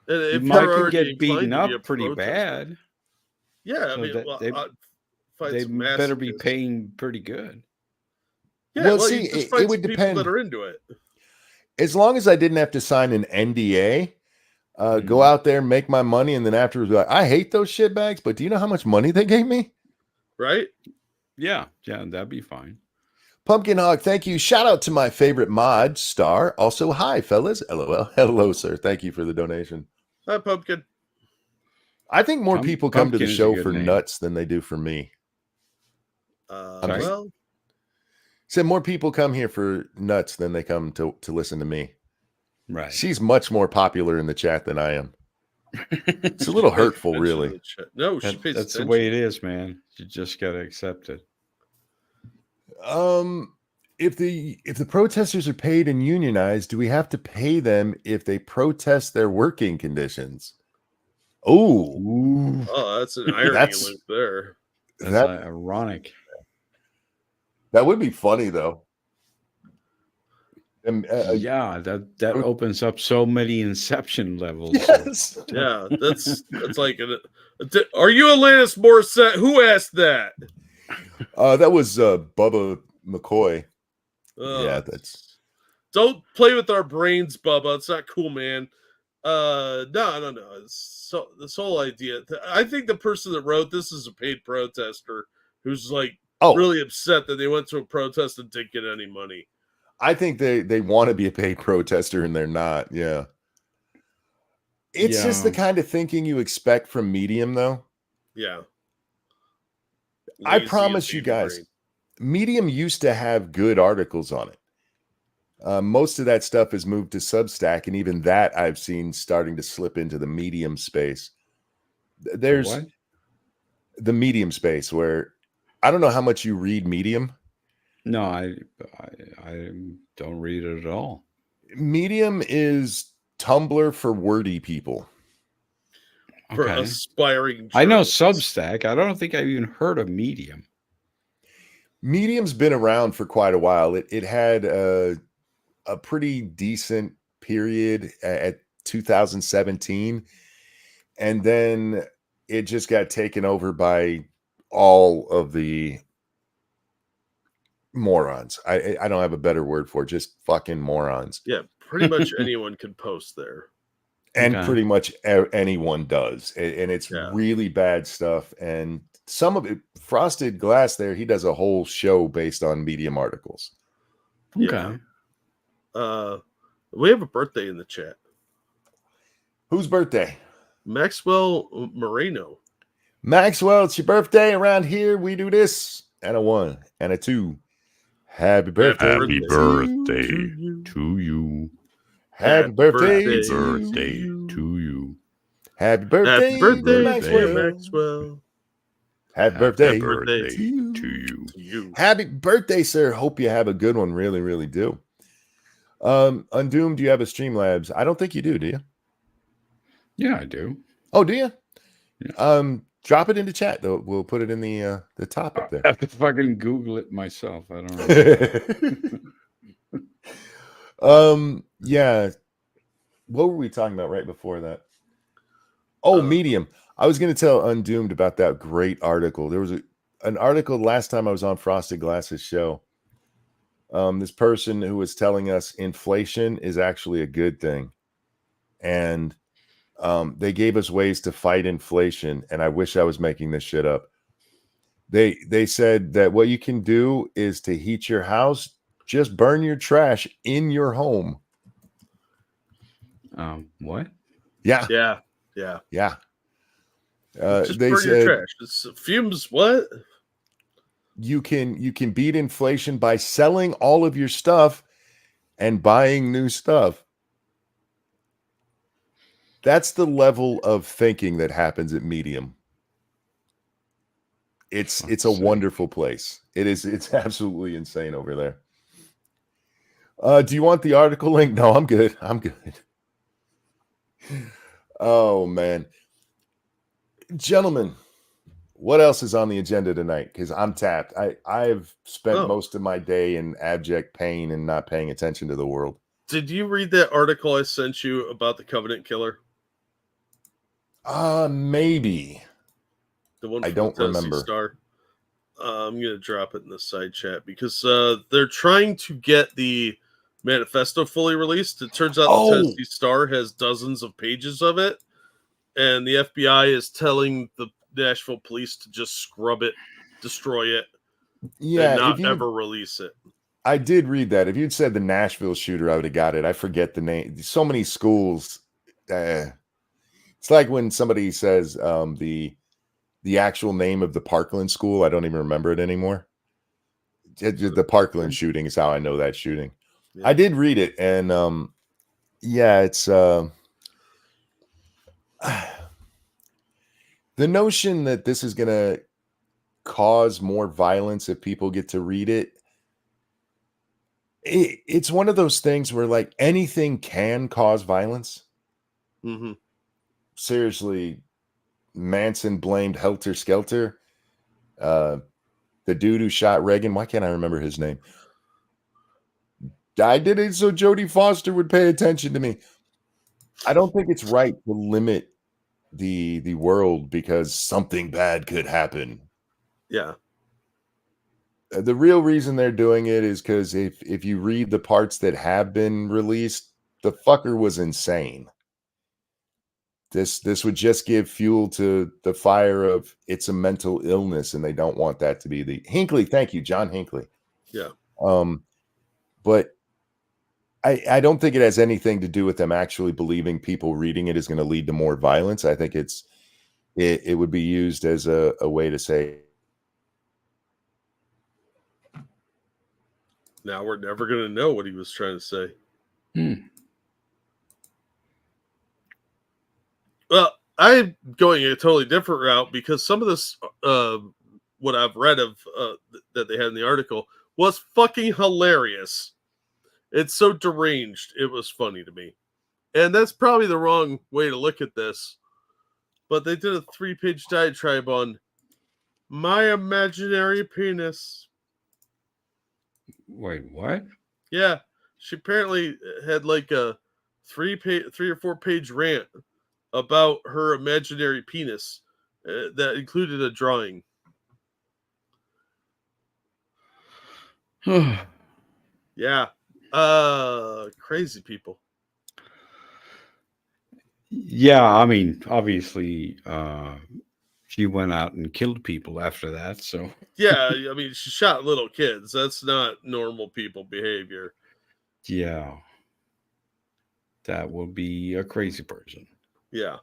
And You if might you're can already get beaten inclined to be a up pretty protester- bad. Yeah, I So mean, that well, they find some better be masochists. paying pretty good. Yeah, Well, well, see, you just it find would some people depend. that are into it. As long as I didn't have to sign an NDA, go out there, make my money, and then afterwards be like, I hate those shit bags, but do you know how much money they gave me? Right? Yeah, that'd be fine. Pumpkin Hog, thank you. Shout out to my favorite mod, Star. Also, hi, fellas. LOL. Hello, sir. Thank you for the donation. Hi, Pumpkin. I think more people come to the Pumpkin is a show good for name. nuts than they do for me. Sorry? Well, Said more people come here for nuts than they come to listen to me. Right. She's much more popular in the chat than I am. It's a little hurtful, Mention really. the chat. No, she pays That's the attention. way it is, man. You just gotta accept it. If the protesters are paid and unionized, do we have to pay them if they protest their working conditions? Oh, Oh, that's an irony That's- link there. That's ironic. that would be funny though. Yeah, that opens up so many Inception levels. Yes. Yeah, that's like are you Alanis Morissette? Who asked that? That was Bubba McCoy. Yeah, that's don't play with our brains, Bubba. It's not cool, man. No. So this whole idea, I think the person that wrote this is a paid protester who's like really upset that they went to a protest and didn't get any money. I think they want to be a paid protester and they're not. Yeah. It's just the kind of thinking you expect from Medium, though. Yeah. I promise you guys, Medium used to have good articles on it. Most of that stuff has moved to Substack, and even that I've seen starting to slip into the Medium space. There's what? The Medium space where I don't know how much you read Medium. No, I don't read it at all. Medium is Tumblr for wordy people. For aspiring I know journalists. Substack. I don't think I've even heard of Medium. Medium's been around for quite a while. It had a pretty decent period at 2017, and then it just got taken over by all of the morons. I don't have a better word for it, just fucking morons. Yeah, pretty much anyone can post there. And pretty much anyone does. And it's really bad stuff. And some of it, Frosted Glass there, he does a whole show based on Medium articles. Okay. Yeah. We have a birthday in the chat. Whose birthday? Maxwell Moreno. Maxwell, it's your birthday. Around here, we do this. And a 1 and a 2. Happy birthday. Happy birthday to you. Happy birthday to you. Happy birthday, Happy birthday, Maxwell. Maxwell. Happy birthday, to you. Happy birthday, sir. Hope you have a good one. Really, really do. Undoomed, do you have a Streamlabs? I don't think you do you? Yeah, I do. Oh, do you? Yeah. Drop it into chat though. We'll put it in the topic there. I have to fucking Google it myself. I don't know. Yeah. What were we talking about right before that? Oh, Medium. I was going to tell Undoomed about that great article. There was an article last time I was on Frosted Glass's show. This person who was telling us inflation is actually a good thing. And they gave us ways to fight inflation. And I wish I was making this shit up. They said that what you can do is to heat your house, just burn your trash in your home. What? Yeah. Just they burn said your trash. It's fumes. What? You can beat inflation by selling all of your stuff and buying new stuff. That's the level of thinking that happens at Medium. It's a wonderful place. It's absolutely insane over there. Do you want the article link? No, I'm good. I'm good. Oh man. Gentlemen, what else is on the agenda tonight? Because I'm tapped. I've spent most of my day in abject pain and not paying attention to the world. Did you read that article I sent you about the Covenant Killer? Maybe. The one I from don't the Tennessee remember. Star. I'm gonna drop it in the side chat because they're trying to get the manifesto fully released. It turns out the Tennessee Star has dozens of pages of it, and the FBI is telling the Nashville police to just scrub it, destroy it, and not ever release it. I did read that. If you'd said the Nashville shooter, I would have got it. I forget the name. So many schools. It's like when somebody says the actual name of the Parkland school. I don't even remember it anymore. The Parkland shooting is how I know that shooting. Yeah. I did read it, and yeah, it's the notion that this is going to cause more violence if people get to read it. It's one of those things where like anything can cause violence. Mm-hmm. Seriously, Manson blamed Helter Skelter. The dude who shot Reagan, why can't I remember his name? I did it so Jodie Foster would pay attention to me. I don't think it's right to limit the world because something bad could happen. Yeah. The real reason they're doing it is because if you read the parts that have been released, the fucker was insane. This would just give fuel to the fire of it's a mental illness, and they don't want that to be the Hinckley. Thank you, John Hinckley. Yeah. But I don't think it has anything to do with them actually believing people reading it is going to lead to more violence. I think it would be used as a way to say, now we're never going to know what he was trying to say. Well, I'm going a totally different route because some of this, what I've read of that they had in the article was fucking hilarious. It's so deranged. It was funny to me. And that's probably the wrong way to look at this. But they did a 3-page diatribe on my imaginary penis. Wait, what? Yeah. She apparently had like a 3 or 4 page rant about her imaginary penis that included a drawing. Yeah. Crazy people. Yeah, I mean, obviously, she went out and killed people after that, so... Yeah, I mean, she shot little kids. That's not normal people behavior. Yeah. That would be a crazy person. Yeah.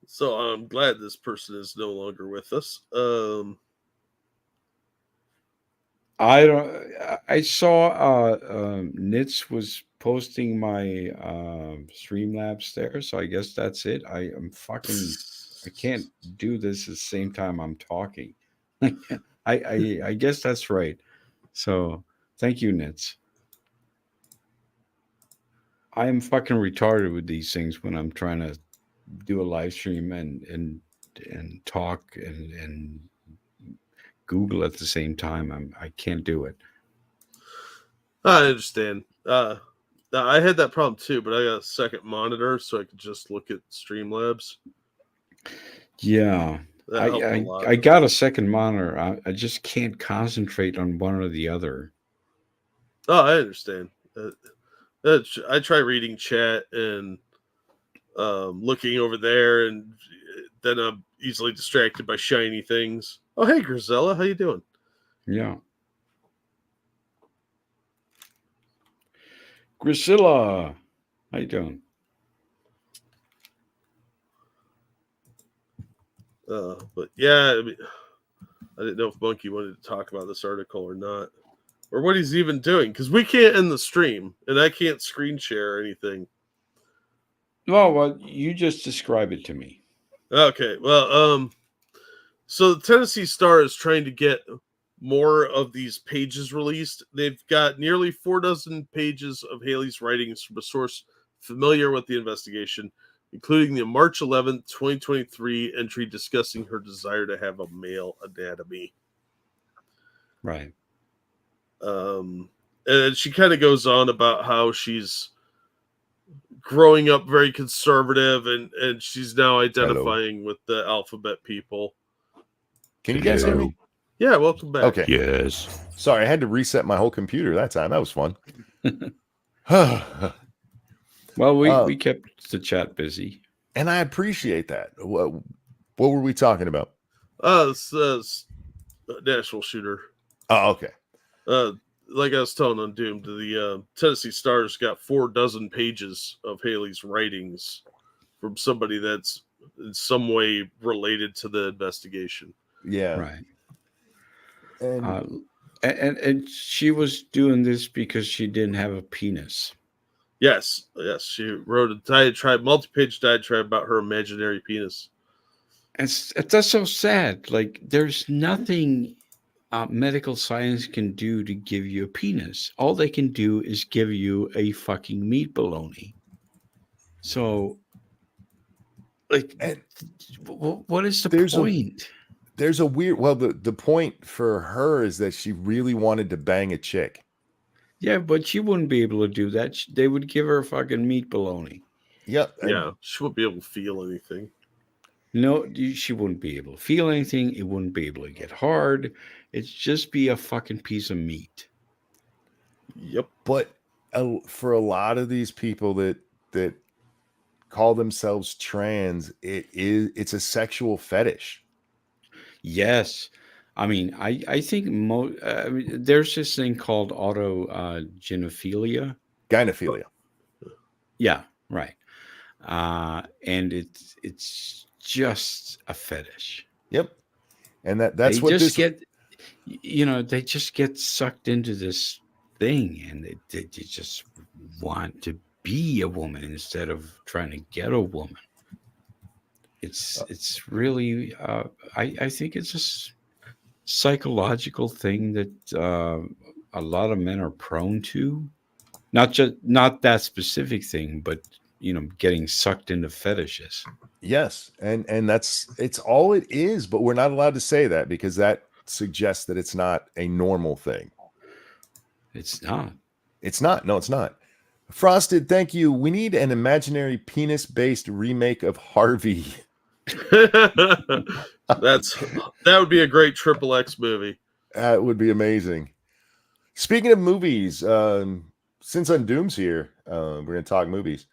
So I'm glad this person is no longer with us. I saw Nitz was posting my Streamlabs there, so I guess that's it. I can't do this at the same time I'm talking. I guess that's right. So thank you, Nitz. I am fucking retarded with these things when I'm trying to do a live stream and talk and Google at the same time. I can't do it. I understand. I had that problem too, but I got a second monitor so I could just look at Streamlabs. Yeah. I got a second monitor. I just can't concentrate on one or the other. Oh, I understand. I try reading chat and looking over there, and then I'm easily distracted by shiny things. Oh, hey, Grisella, how you doing? Yeah. Grisella, how you doing? But yeah, I mean, I didn't know if Monkey wanted to talk about this article or not, or what he's even doing, because we can't end the stream, and I can't screen share or anything. Well, you just describe it to me. Okay, well, so the Tennessee Star is trying to get more of these pages released. They've got nearly 4 dozen pages of Haley's writings from a source familiar with the investigation, including the March 11th, 2023 entry discussing her desire to have a male anatomy. Right. And she kind of goes on about how she's growing up very conservative and she's now identifying with the alphabet people. Can you guys hear me? Yeah, welcome back. Okay. Yes. Sorry, I had to reset my whole computer that time. That was fun. Well, we kept the chat busy. And I appreciate that. What were we talking about? It's Nashville shooter. Oh, okay. Like I was telling on Doom, the Tennessee Star's got 4 dozen pages of Haley's writings from somebody that's in some way related to the investigation. Yeah. Right. And she was doing this because she didn't have a penis. Yes. She wrote a diatribe, multi-page diatribe about her imaginary penis. And that's so sad. Like, there's nothing medical science can do to give you a penis. All they can do is give you a fucking meat baloney. So, like, what is the point? There's a weird. Well, the point for her is that she really wanted to bang a chick. Yeah, but she wouldn't be able to do that. They would give her a fucking meat baloney. Yep. Yeah, she wouldn't be able to feel anything. No, she wouldn't be able to feel anything. It wouldn't be able to get hard. It's just be a fucking piece of meat. Yep. But for a lot of these people that call themselves trans, it's a sexual fetish. Yes. I mean, I think there's this thing called autogenophilia. Gynophilia. Yeah, right. And it's just a fetish. Yep. And that's they what just get, they just get sucked into this thing, and they just want to be a woman instead of trying to get a woman. It's really, I think it's a psychological thing that a lot of men are prone to. Not that specific thing, but getting sucked into fetishes. Yes, and it's all it is, but we're not allowed to say that because that suggests that it's not a normal thing. It's not. It's not. No, it's not. Frosted, thank you. We need an imaginary penis-based remake of Harvey. That would be a great XXX movie. That would be amazing. Speaking of movies, since Undoom's here, we're going to talk movies.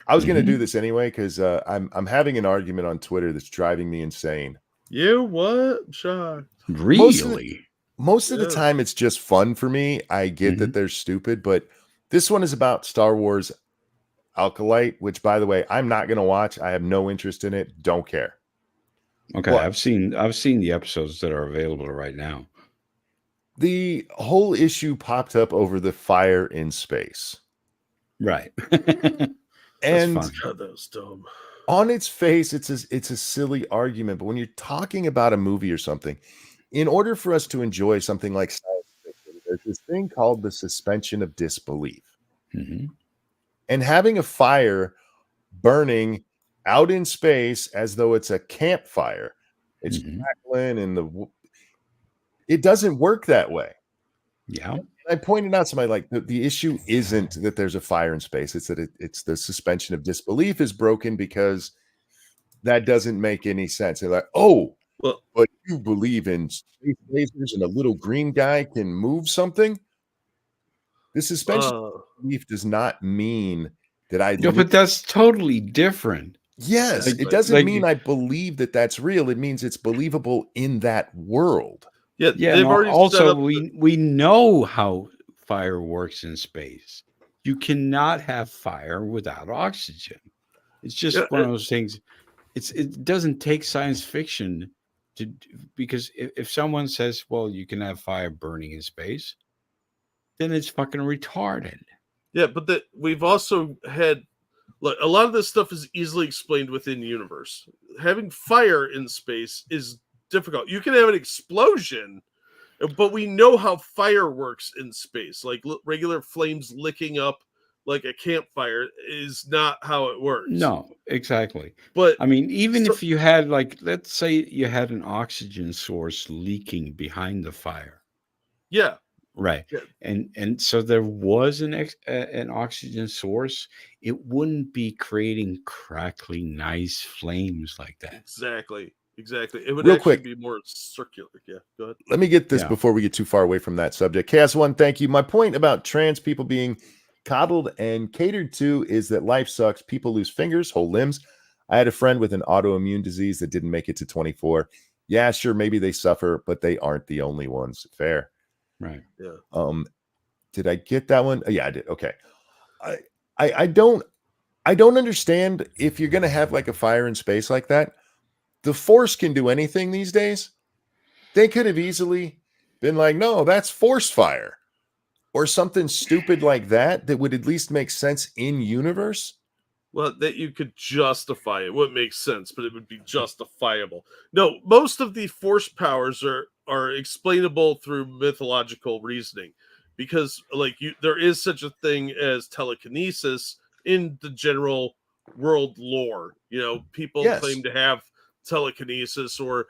I was going to do this anyway because I'm having an argument on Twitter that's driving me insane. You what? Shocked. Really? Most of the time, it's just fun for me. I get that they're stupid, but this one is about Star Wars Alkalite, which, by the way, I'm not going to watch. I have no interest in it. Don't care. Okay, but I've seen the episodes that are available right now. The whole issue popped up over the fire in space. Right. And God, that was dumb. On its face, it's a silly argument, but when you're talking about a movie or something, in order for us to enjoy something like science fiction, there's this thing called the suspension of disbelief. Mm-hmm. And having a fire burning out in space as though it's a campfire, it's crackling and it doesn't work that way. Yeah. I pointed out to somebody like the issue isn't that there's a fire in space. It's that it's the suspension of disbelief is broken because that doesn't make any sense. They're like, oh, well, but you believe in space lasers and a little green guy can move something? The suspension of disbelief does not mean that I... No, but that's totally different. Yes, it doesn't mean I believe that that's real. It means it's believable in that world. Yeah. They've already also, we know how fire works in space. You cannot have fire without oxygen. It's just one of those things. It doesn't take science fiction to, because if someone says, well, you can have fire burning in space, then it's fucking retarded. Yeah, but we've also had Look, a lot of this stuff is easily explained within universe. Having fire in space is difficult. You can have an explosion, but we know how fire works in space. Like regular flames licking up like a campfire is not how it works. No, exactly. But I mean, even if you had, like, let's say you had an oxygen source leaking behind the fire. Yeah. Right. Yeah. And so there was an oxygen source, it wouldn't be creating crackly, nice flames like that. Exactly. It would Real actually quick. be more circular. Yeah, go ahead. Let me get this before we get too far away from that subject. KS1, thank you. My point about trans people being coddled and catered to is that life sucks. People lose fingers, whole limbs. I had a friend with an autoimmune disease that didn't make it to 24. Yeah, sure, maybe they suffer, but they aren't the only ones. Fair. Right. Yeah. Did I get that one? Yeah, I did. Okay. I don't understand if you're gonna have like a fire in space like that. The Force can do anything these days. They could have easily been like, no, that's force fire or something stupid like that would at least make sense in universe. Well, that you could justify it. Wouldn't make sense, but it would be justifiable. No, most of the force powers are explainable through mythological reasoning, because like there is such a thing as telekinesis in the general world lore. You know, people claim to have telekinesis or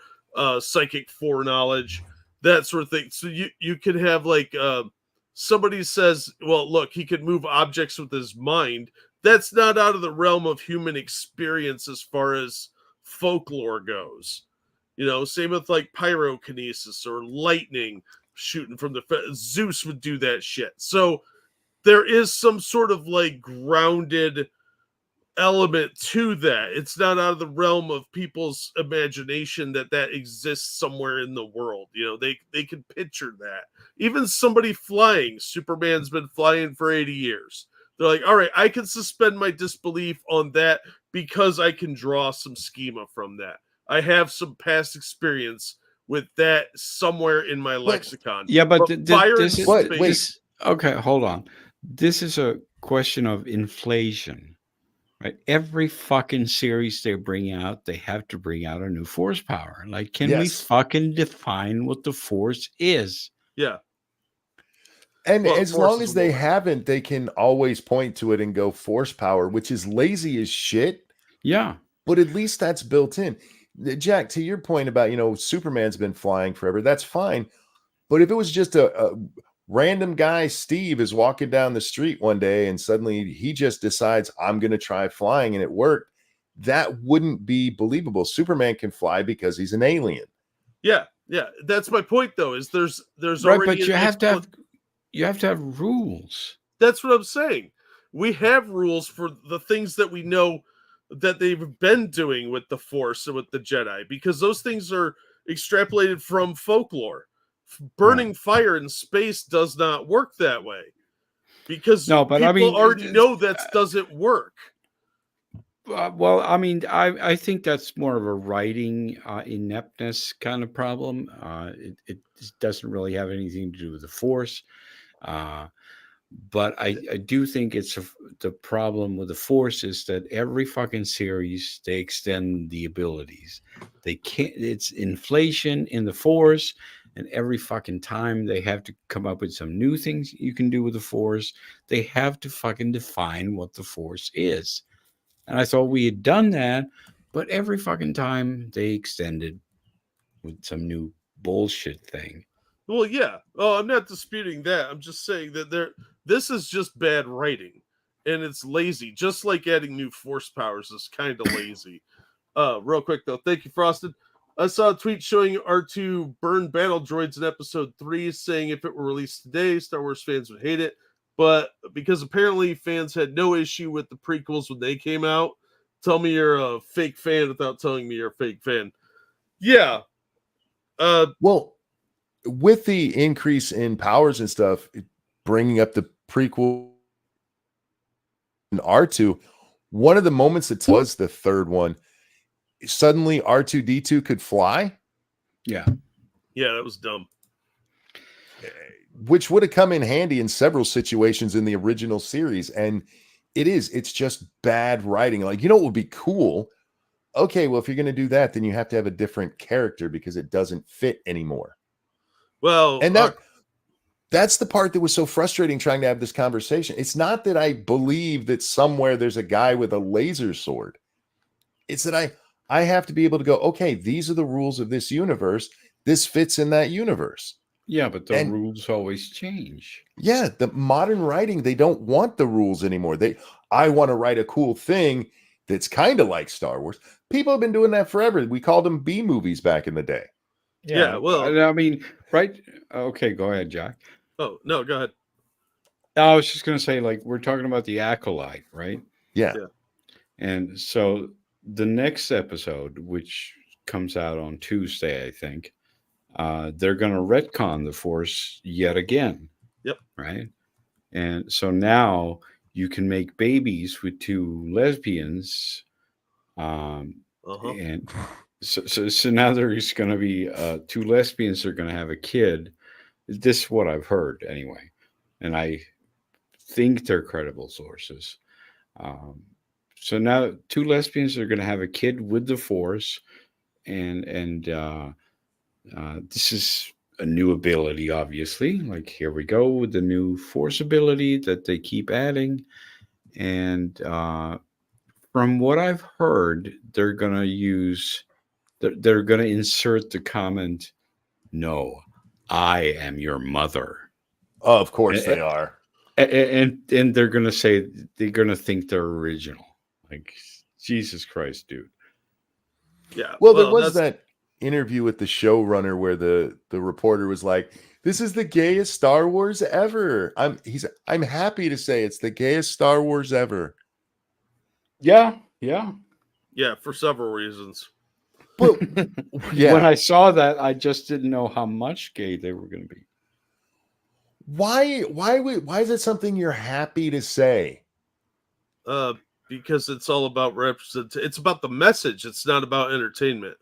psychic foreknowledge, that sort of thing. So you could have like somebody says, well, look, he could move objects with his mind. That's not out of the realm of human experience as far as folklore goes. You know, same with like pyrokinesis or lightning shooting from the Zeus would do that shit. So there is some sort of like grounded element to that. It's not out of the realm of people's imagination that exists somewhere in the world. You know, they can picture that. Even somebody flying, Superman's been flying for 80 years. They're like, all right, I can suspend my disbelief on that because I can draw some schema from that. I have some past experience with that somewhere in my lexicon. Yeah, but okay, hold on. This is a question of inflation, right? Every fucking series they bring out, they have to bring out a new force power. Like, can we fucking define what the force is? Yeah. And as long as they haven't, they can always point to it and go force power, which is lazy as shit. Yeah. But at least that's built in. Jack, to your point about, you know, Superman's been flying forever, that's fine. But if it was just a random guy, Steve, is walking down the street one day and suddenly he just decides, I'm going to try flying, and it worked, that wouldn't be believable. Superman can fly because he's an alien. Yeah. That's my point, though, is there's right, already but you have to have rules. That's what I'm saying. We have rules for the things that we know that they've been doing with the Force and with the Jedi, because those things are extrapolated from folklore. Burning fire in space does not work that way, because people already know that doesn't work. Well, I mean, I think that's more of a writing ineptness kind of problem. It doesn't really have anything to do with the Force. But I do think the problem with the Force is that every fucking series they extend the abilities. They can't. It's inflation in the Force, and every fucking time they have to come up with some new things you can do with the Force. They have to fucking define what the Force is. And I thought we had done that, but every fucking time they extended with some new bullshit thing. Well, yeah. Oh, I'm not disputing that. I'm just saying that this is just bad writing, and it's lazy. Just like adding new force powers is kind of lazy. Real quick though, thank you, Frosted. I saw a tweet showing R2 burned battle droids in episode 3, saying if it were released today, Star Wars fans would hate it. But because apparently fans had no issue with the prequels when they came out, tell me you're a fake fan without telling me you're a fake fan. Yeah. Well, with the increase in powers and stuff, bringing up the prequel and R2, one of the moments that was the third one, suddenly R2-D2 could fly. Yeah. Yeah, that was dumb. Which would have come in handy in several situations in the original series. And It is. It's just bad writing. Like, you know what would be cool? Okay, well, if you're going to do that, then you have to have a different character because it doesn't fit anymore. Well, And that's the part that was so frustrating trying to have this conversation. It's not that I believe that somewhere there's a guy with a laser sword. It's that I have to be able to go, okay, these are the rules of this universe. This fits in that universe. Yeah, but the And rules always change. yeah, the modern writing, they don't want the rules anymore. I want to write a cool thing that's kind of like Star Wars. People have been doing that forever. We called them B movies back in the day. Yeah, well- I mean, right? Okay, go ahead, Jack. oh no, go ahead. I was just going to say, like, we're talking about the Acolyte, right? Yeah. Yeah. And so the next episode, which comes out on Tuesday, I think, they're going to retcon the Force yet again. Yep. Right. And so now you can make babies with two lesbians. And so now there's going to be two lesbians are going to have a kid. This is what I've heard anyway. And I think they're credible sources. So now two lesbians are going to have a kid with the Force, and this is a new ability, obviously. Like, here we go with the new Force ability that they keep adding, and from what I've heard, they're going to insert the comment, "No, I am your mother." Oh, of course they are. And they're going to say, they're going to think they're original. Like, Jesus Christ, dude. Yeah. Well, there was that interview with the showrunner where the reporter was like, "This is the gayest Star Wars ever." I'm happy to say it's the gayest Star Wars ever. Yeah. Yeah, for several reasons. Well, yeah. When I saw that, I just didn't know how much gay they were going to be. Why is it something you're happy to say? Because it's all about it's about the message. It's not about entertainment.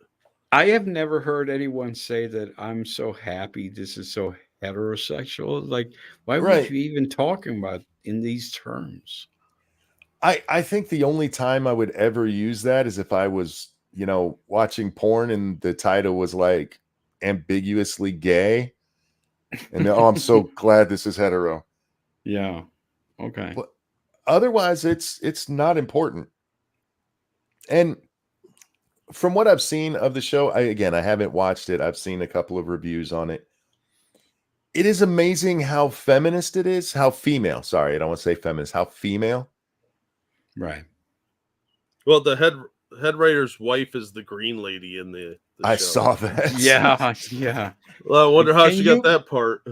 I have never heard anyone say that I'm so happy this is so heterosexual. Like, why would you even talking about in these terms? I think the only time I would ever use that is if I was, watching porn and the title was like ambiguously gay. And I'm so glad this is hetero. Yeah. Okay. But otherwise, it's not important. And from what I've seen of the show, I haven't watched it. I've seen a couple of reviews on it. It is amazing how feminist it is. How female. Sorry, I don't want to say feminist. How female. Right. Well, the head writer's wife is the green lady in the I show. saw that. Yeah. Well, I wonder how she got that part.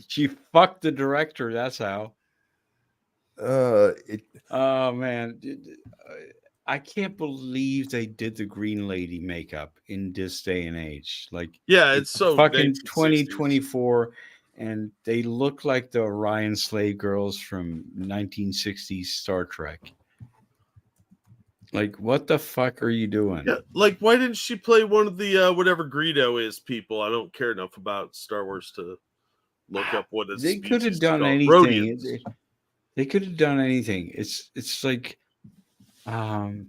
She fucked the director. That's how. Oh man, I can't believe they did the green lady makeup in this day and age. Like, yeah, it's so fucking 1960s. 2024, and they look like the Orion slave girls from 1960s Star Trek. Like, what the fuck are you doing? Yeah, like, why didn't she play one of the whatever Greedo is people? I don't care enough about Star Wars to look up what it's. They could have done anything. They could have done anything. It's like, it's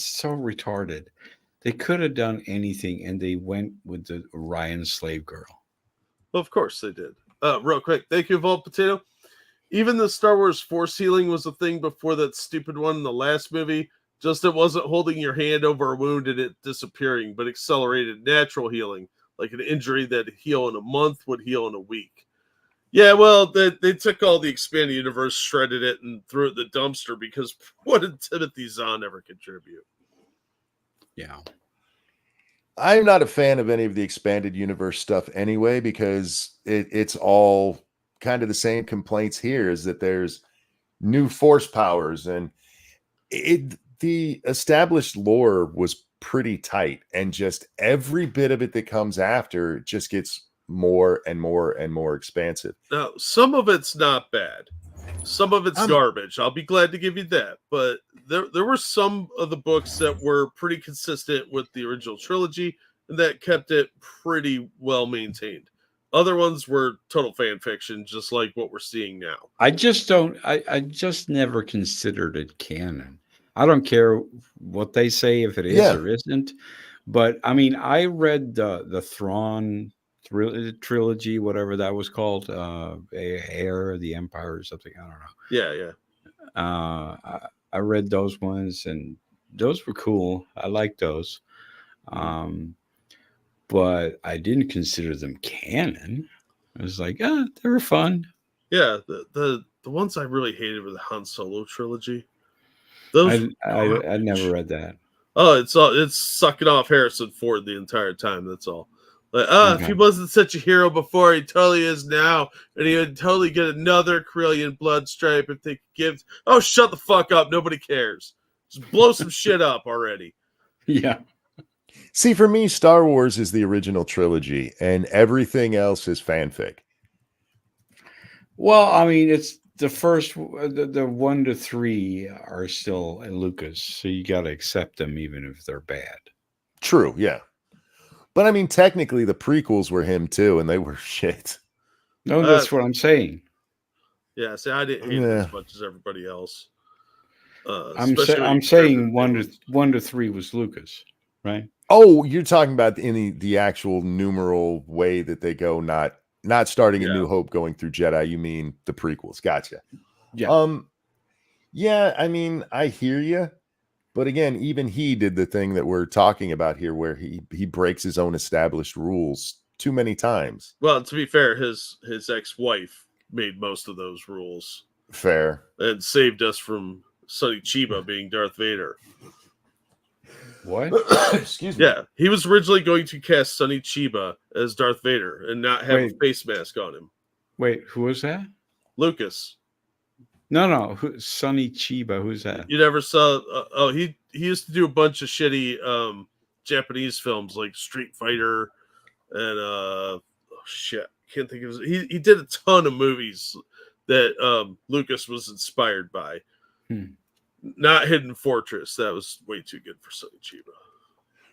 so retarded. They could have done anything, and they went with the Orion slave girl. Well, of course they did. Real quick, thank you, Vault Potato. Even the Star Wars force healing was a thing before that stupid one in the last movie. Just it wasn't holding your hand over a wound and it disappearing, but accelerated natural healing, like an injury that heal in a month would heal in a week. Yeah, well, they took all the expanded universe, shredded it, and threw it in the dumpster because what did Timothy Zahn ever contribute? Yeah. I'm not a fan of any of the expanded universe stuff anyway, because it's all kind of the same complaints here, is that there's new force powers, and the established lore was pretty tight, and just every bit of it that comes after just gets more and more and more expansive. Now, some of it's not bad. Some of it's garbage. I'll be glad to give you that. But there were some of the books that were pretty consistent with the original trilogy and that kept it pretty well maintained. Other ones were total fan fiction, just like what we're seeing now. I just don't. I just never considered it canon. I don't care what they say if it is Yeah. or isn't. But I mean, I read the Thrawn trilogy, whatever that was called, Heir of the Empire or something. I don't know. Yeah. I read those ones, and those were cool. I liked those. But I didn't consider them canon. I was like, they were fun. Yeah, the ones I really hated were the Han Solo trilogy. I never read that. Oh, it's sucking off Harrison Ford the entire time. That's all. Like, if he wasn't such a hero before, he totally is now, and he would totally get another Corellian blood stripe if they could give. Oh, shut the fuck up! Nobody cares. Just blow some shit up already. Yeah. See, for me, Star Wars is the original trilogy, and everything else is fanfic. Well, I mean, it's the first, the 1 to 3 are still Lucas, so you got to accept them even if they're bad. True, yeah. But I mean, technically, the prequels were him too, and they were shit. No, that's what I'm saying. Yeah, see, I didn't hate it as much as everybody else. I'm saying 1 to 3 was Lucas, right? Oh, you're talking about the actual numeral way that they go, not starting a New Hope going through Jedi. You mean the prequels? Gotcha. Yeah. Yeah. I mean, I hear you, but again, even he did the thing that we're talking about here, where he breaks his own established rules too many times. Well, to be fair, his ex-wife made most of those rules. Fair. And saved us from Sonny Chiba being Darth Vader. What? Excuse me. Yeah, he was originally going to cast Sonny Chiba as Darth Vader and not have a face mask on him. Wait, who was that? Lucas. No, Sonny Chiba. Who's that? You never saw? He used to do a bunch of shitty Japanese films like Street Fighter and can't think of it. He did a ton of movies that Lucas was inspired by. Not Hidden Fortress. That was way too good for Sonny Chiba.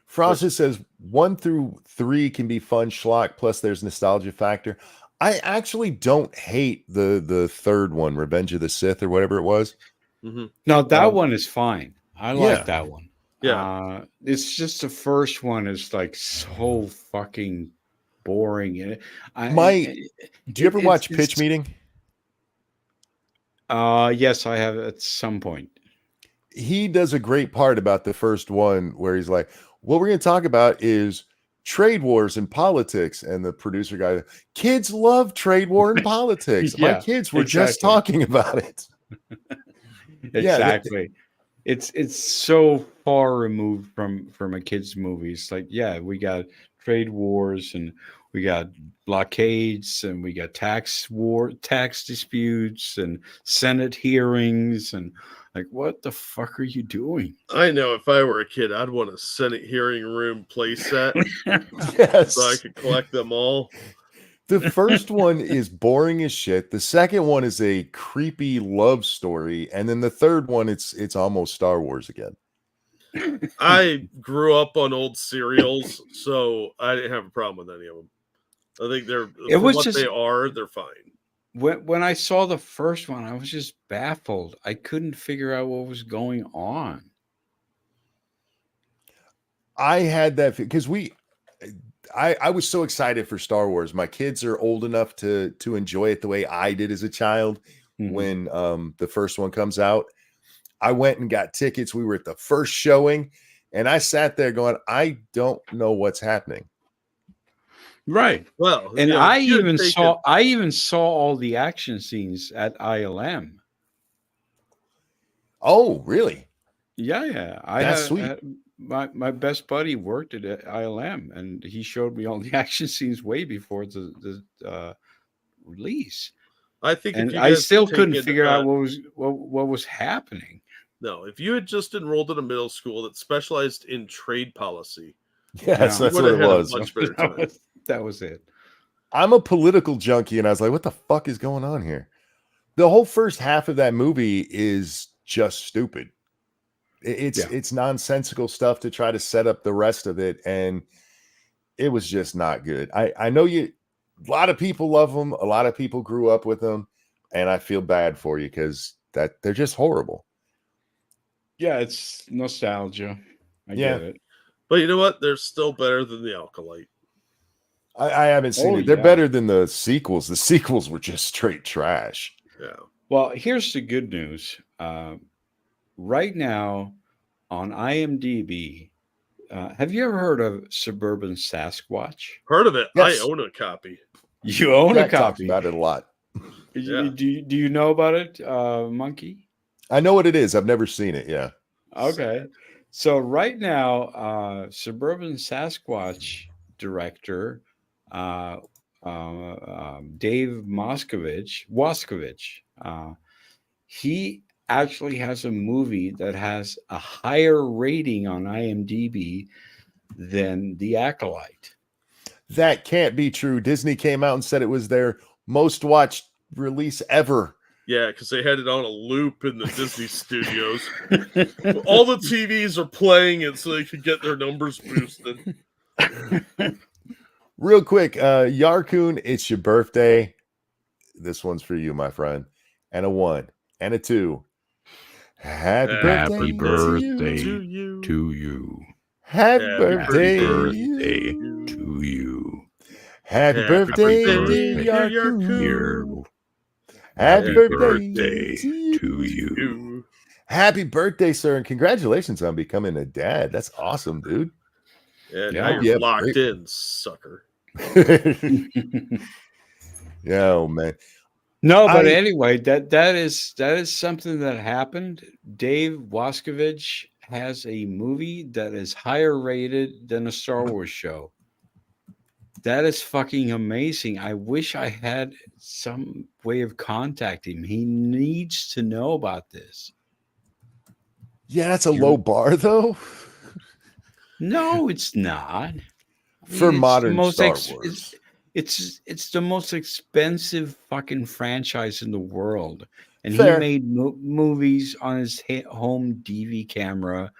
Frosted says 1 through 3 can be fun schlock, plus there's nostalgia factor. I actually don't hate the third one, Revenge of the Sith or whatever it was. Mm-hmm. No, that one is fine. I like that one. Yeah. It's just the first one is like so fucking boring. Do you ever watch Pitch Meeting? Yes, I have at some point. He does a great part about the first one where he's like, what we're going to talk about is trade wars and politics. And the producer guy, kids love trade war and politics. My kids were just talking about it. Exactly. It's so far removed from a kid's movie. It's like, we got trade wars and we got blockades and we got tax disputes and Senate hearings and like, what the fuck are you doing? I know if I were a kid, I'd want a Senate hearing room playset. Yes. So I could collect them all. The first one is boring as shit. The second one is a creepy love story. And then the third one, it's almost Star Wars again. I grew up on old serials, so I didn't have a problem with any of them. I think they're fine. When I saw the first one, I was just baffled. I couldn't figure out what was going on. I had that because I was so excited for Star Wars. My kids are old enough to enjoy it the way I did as a child when the first one comes out. I went and got tickets. We were at the first showing, and I sat there going, I don't know what's happening. Right. Well, and I even saw all the action scenes at ILM. Oh, really? Yeah. That's sweet. My best buddy worked at ILM, and he showed me all the action scenes way before the release. I think, and I still couldn't figure out what was happening. No, if you had just enrolled in a middle school that specialized in trade policy, yes, that's what it was. Much better time. That was it. I'm a political junkie, and I was like, what the fuck is going on here? The whole first half of that movie is just stupid. It's nonsensical stuff to try to set up the rest of it, and it was just not good. I know A lot of people love them. A lot of people grew up with them, and I feel bad for you because they're just horrible. Yeah, it's nostalgia. I Yeah. get it. But you know what? They're still better than the Alkalite. I haven't seen Oh, it. They're yeah. better than the sequels. The sequels were just straight trash. Yeah. Well, here's the good news. Right now on IMDb, have you ever heard of Suburban Sasquatch? Heard of it? Yes. I own a copy. You own Jack a talks copy. about it a lot. Yeah. Do you know about it, Monkey? I know what it is. I've never seen it. Yeah. Okay. So right now, Suburban Sasquatch director Dave Waskovich, he actually has a movie that has a higher rating on IMDb than The Acolyte. That can't be true. Disney came out and said it was their most watched release ever. Yeah, because they had it on a loop in the Disney studios. All the TVs are playing it so they could get their numbers boosted. Real quick, Yarkun, it's your birthday. This one's for you, my friend. And a 1 and a 2. Happy birthday to you. to you. Happy Happy birthday birthday to to you. Happy birthday, dear Yarkun. Happy birthday to you. Happy birthday, sir, and congratulations on becoming a dad. That's awesome, dude. Yeah, Yeah. now you're Yeah, locked great. in, sucker. Yeah, oh man. No, but anyway, that is something that happened. Dave Waskovich has a movie that is higher rated than a Star Wars show. That is fucking amazing. I wish I had some way of contacting him. He needs to know about this. Yeah, that's a low bar though. No, it's not. For it's modern the most Star Wars. It's the most expensive fucking franchise in the world, and Fair. he made movies on his home DV camera,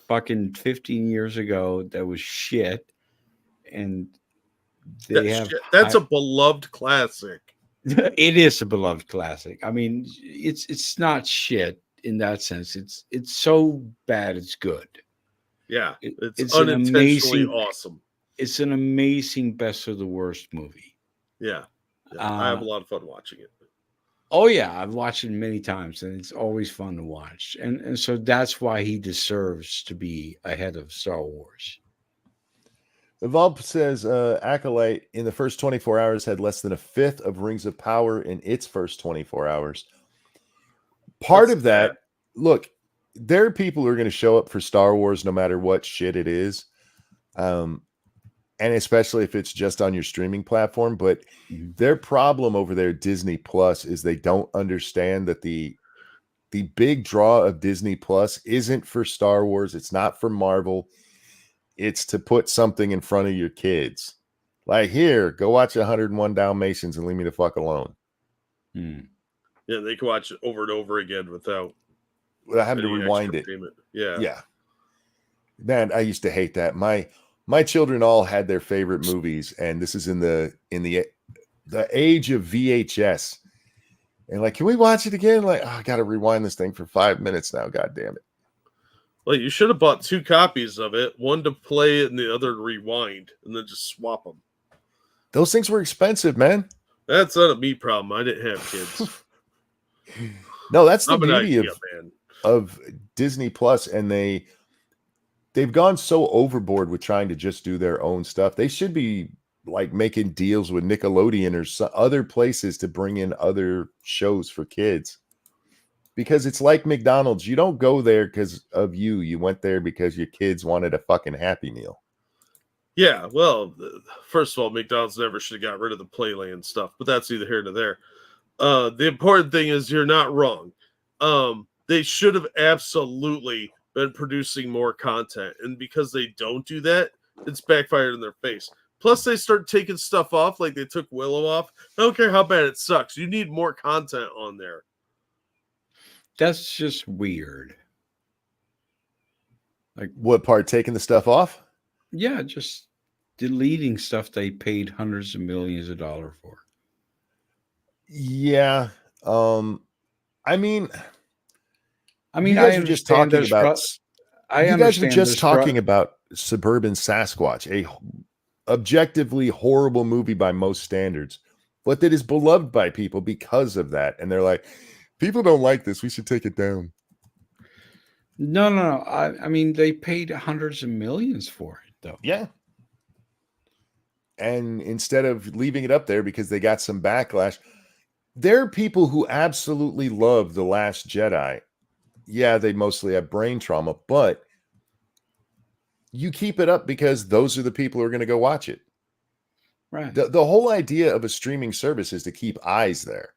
fucking 15 years ago. That was shit, and That's a beloved classic. It is a beloved classic. I mean, it's not shit in that sense. It's so bad it's good. Yeah, It's it's an unintentionally amazing- awesome. It's an amazing best of the worst movie. Yeah, I have a lot of fun watching it. Oh yeah, I've watched it many times, and it's always fun to watch. And so that's why he deserves to be ahead of Star Wars. Evolve says Acolyte in the first 24 hours had less than a fifth of Rings of Power in its first 24 hours. Part of that, look, there are people who are going to show up for Star Wars no matter what shit it is. And especially if it's just on your streaming platform. But their problem over there, Disney Plus, is they don't understand that the big draw of Disney Plus isn't for Star Wars. It's not for Marvel. It's to put something in front of your kids. Like, here, go watch 101 Dalmatians and leave me the fuck alone. Yeah, they can watch it over and over again without having to rewind it. Payment. Yeah. Yeah. Man, I used to hate that. My children all had their favorite movies, and this is in the age of VHS. And like, can we watch it again? Like, I got to rewind this thing for 5 minutes now. God damn it. Well, you should have bought 2 copies of it, one to play it and the other to rewind, and then just swap them. Those things were expensive, man. That's not a me problem. I didn't have kids. No, that's the I'm an beauty idea, man. of Disney Plus, and they've gone so overboard with trying to just do their own stuff. They should be like making deals with Nickelodeon or some other places to bring in other shows for kids. Because it's like McDonald's. You don't go there because of you. You went there because your kids wanted a fucking Happy Meal. Yeah, well, first of all, McDonald's never should have got rid of the Playland stuff, but that's either here nor there. The important thing is you're not wrong. They should have absolutely been producing more content, and because they don't do that, it's backfired in their face. Plus, they start taking stuff off, like they took Willow off. I don't care how bad it sucks. You need more content on there. That's just weird. Like, what part? Taking the stuff off? Yeah, just deleting stuff they paid hundreds of millions of dollars for. Yeah. I mean, I you mean, guys were just talking about. I You guys were understand just talking about Suburban Sasquatch, a objectively horrible movie by most standards, but that is beloved by people because of that. And they're like, people don't like this. We should take it down. No. I mean, they paid hundreds of millions for it, though. Yeah. And instead of leaving it up there because they got some backlash, there are people who absolutely love The Last Jedi. Yeah, they mostly have brain trauma, but you keep it up because those are the people who are going to go watch it. Right. The whole idea of a streaming service is to keep eyes there.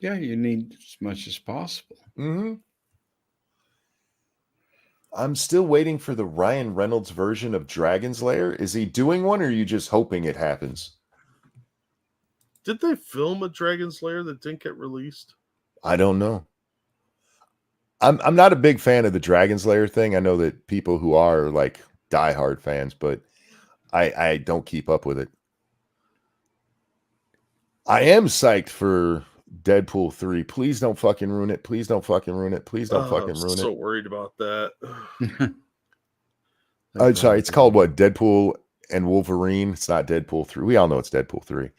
Yeah, you need as much as possible. Mm-hmm. I'm still waiting for the Ryan Reynolds version of Dragon's Lair. Is he doing one, or are you just hoping it happens? Did they film a Dragon's Lair that didn't get released? I don't know. I'm not a big fan of the Dragon's Lair thing. I know that people who are like diehard fans, but I don't keep up with it. I am psyched for Deadpool 3. Please don't fucking ruin it. Please don't fucking ruin it. Please don't fucking ruin I'm so it. worried about that. I'm sorry. It's called what? Deadpool and Wolverine. It's not Deadpool 3. We all know it's Deadpool 3.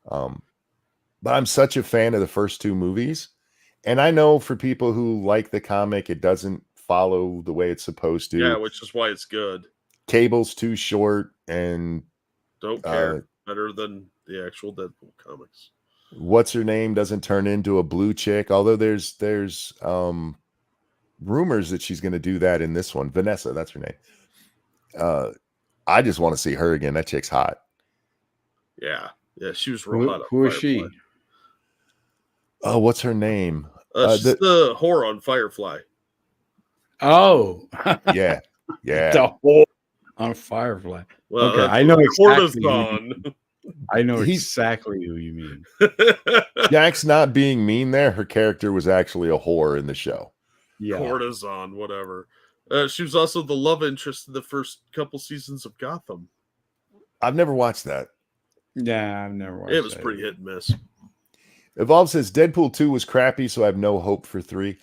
But I'm such a fan of the first two movies. And I know for people who like the comic, it doesn't follow the way it's supposed to. Yeah, which is why it's good. Cable's too short, and don't care. Better than the actual Deadpool comics. What's her name doesn't turn into a blue chick, although there's rumors that she's going to do that in this one. Vanessa, that's her name. I just want to see her again. That chick's hot. Yeah, she was real hot. Who is she? Oh, what's her name? She's the whore on Firefly. Oh, yeah. The whore on Firefly. Well, okay, I know exactly. I know He's exactly who you mean. Jack's not being mean there. Her character was actually a whore in the show. Yeah. Cortizon, whatever. She was also the love interest in the first couple seasons of Gotham. I've never watched that. Yeah, I've never watched it. It was that. pretty hit and miss. Evolve says Deadpool 2 was crappy, so I have no hope for 3.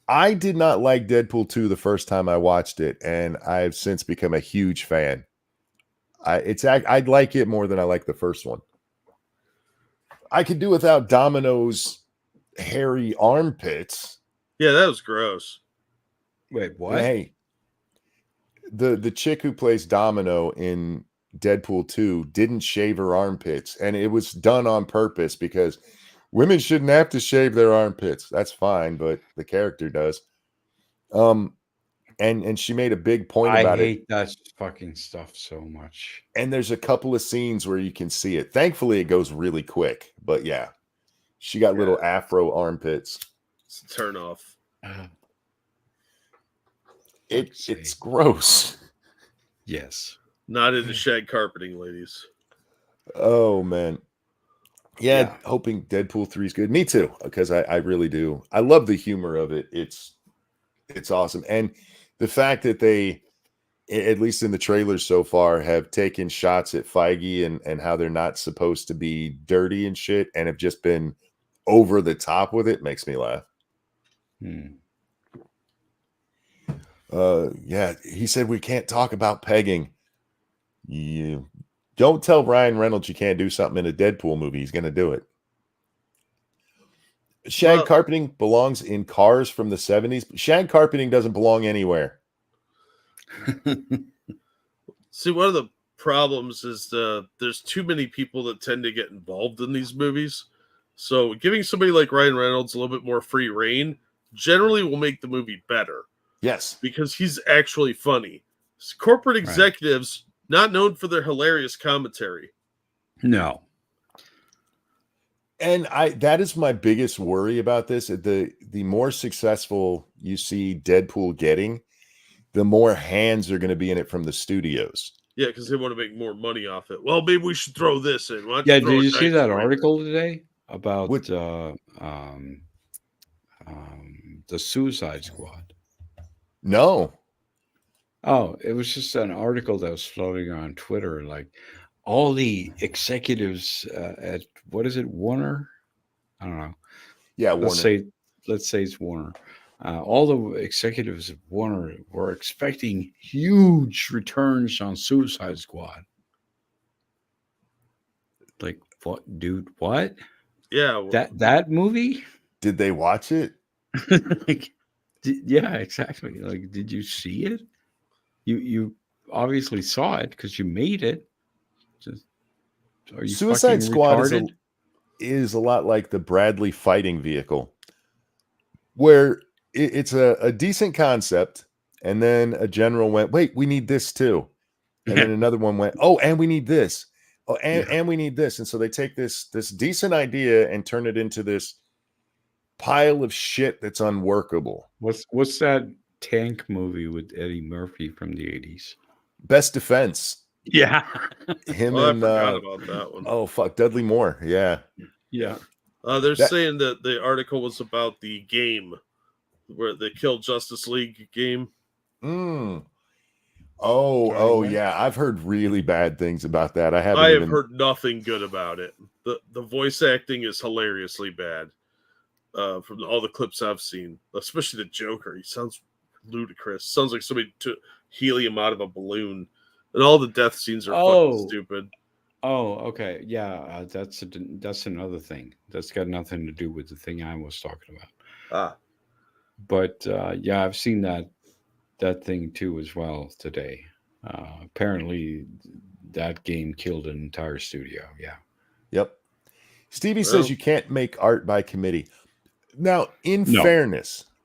I did not like Deadpool 2 the first time I watched it, and I've since become a huge fan. I'd like it more than I like the first one. I could do without Domino's hairy armpits. Yeah, that was gross. Wait, what? Hey, the chick who plays Domino in Deadpool 2 didn't shave her armpits, and it was done on purpose because women shouldn't have to shave their armpits. That's fine, but the character does. And she made a big point about it. I hate that fucking stuff so much. And there's a couple of scenes where you can see it. Thankfully, it goes really quick. But yeah, she got little afro armpits. It's a turn off. It's gross. Yes. Not into shag carpeting, ladies. Oh, man. Yeah, hoping Deadpool 3 is good. Me too, because I really do. I love the humor of it. It's awesome. And the fact that they, at least in the trailers so far, have taken shots at Feige and how they're not supposed to be dirty and shit and have just been over the top with it makes me laugh. Yeah, he said we can't talk about pegging. You don't tell Ryan Reynolds you can't do something in a Deadpool movie. He's going to do it. Shag carpeting belongs in cars from the 70s. Shag carpeting doesn't belong anywhere. See, one of the problems is there's too many people that tend to get involved in these movies. So giving somebody like Ryan Reynolds a little bit more free reign generally will make the movie better. Yes. Because he's actually funny. Corporate executives, not known for their hilarious commentary. No. And that is my biggest worry about this. The more successful you see Deadpool getting, the more hands are going to be in it from the studios. Yeah, because they want to make more money off it. Well, maybe we should throw this in. Yeah, did you see that article today about the Suicide Squad? No. Oh, it was just an article that was floating on Twitter. Like all the executives at what is it, Warner? I don't know. Yeah, Let's Warner. say let's say it's Warner. All the executives of Warner were expecting huge returns on Suicide Squad. Like what, dude? What? Yeah, That movie? Did they watch it? Like, yeah, exactly. Like, did you see it? You obviously saw it because you made it. Just, are you Suicide fucking Squad retarded? is a lot like the Bradley fighting vehicle, where it's a decent concept, and then a general went, "Wait, we need this too," and then Yeah, another one went, "Oh, and we need this. Oh, yeah. and we need this," and so they take this decent idea and turn it into this pile of shit that's unworkable. What's that tank movie with Eddie Murphy from the 80s? Best Defense. Yeah. Him oh, I and forgot about that one. oh fuck, Dudley Moore. Yeah, Yeah. They're that saying that the article was about the game where they killed Justice League game. mm. Sorry, Oh what? yeah, I've heard really bad things about that. I I haven't have even heard nothing good about it. The voice acting is hilariously bad from all the clips I've seen, especially the Joker. He sounds ludicrous. Sounds like somebody took helium out of a balloon, and all the death scenes are fucking Oh, stupid. oh, okay. Yeah, that's another thing. That's got nothing to do with the thing I was talking about. Ah, But yeah, I've seen that thing too as well today. Apparently, that game killed an entire studio. Yeah. Yep. Stevie says well, you can't make art by committee. Now, No.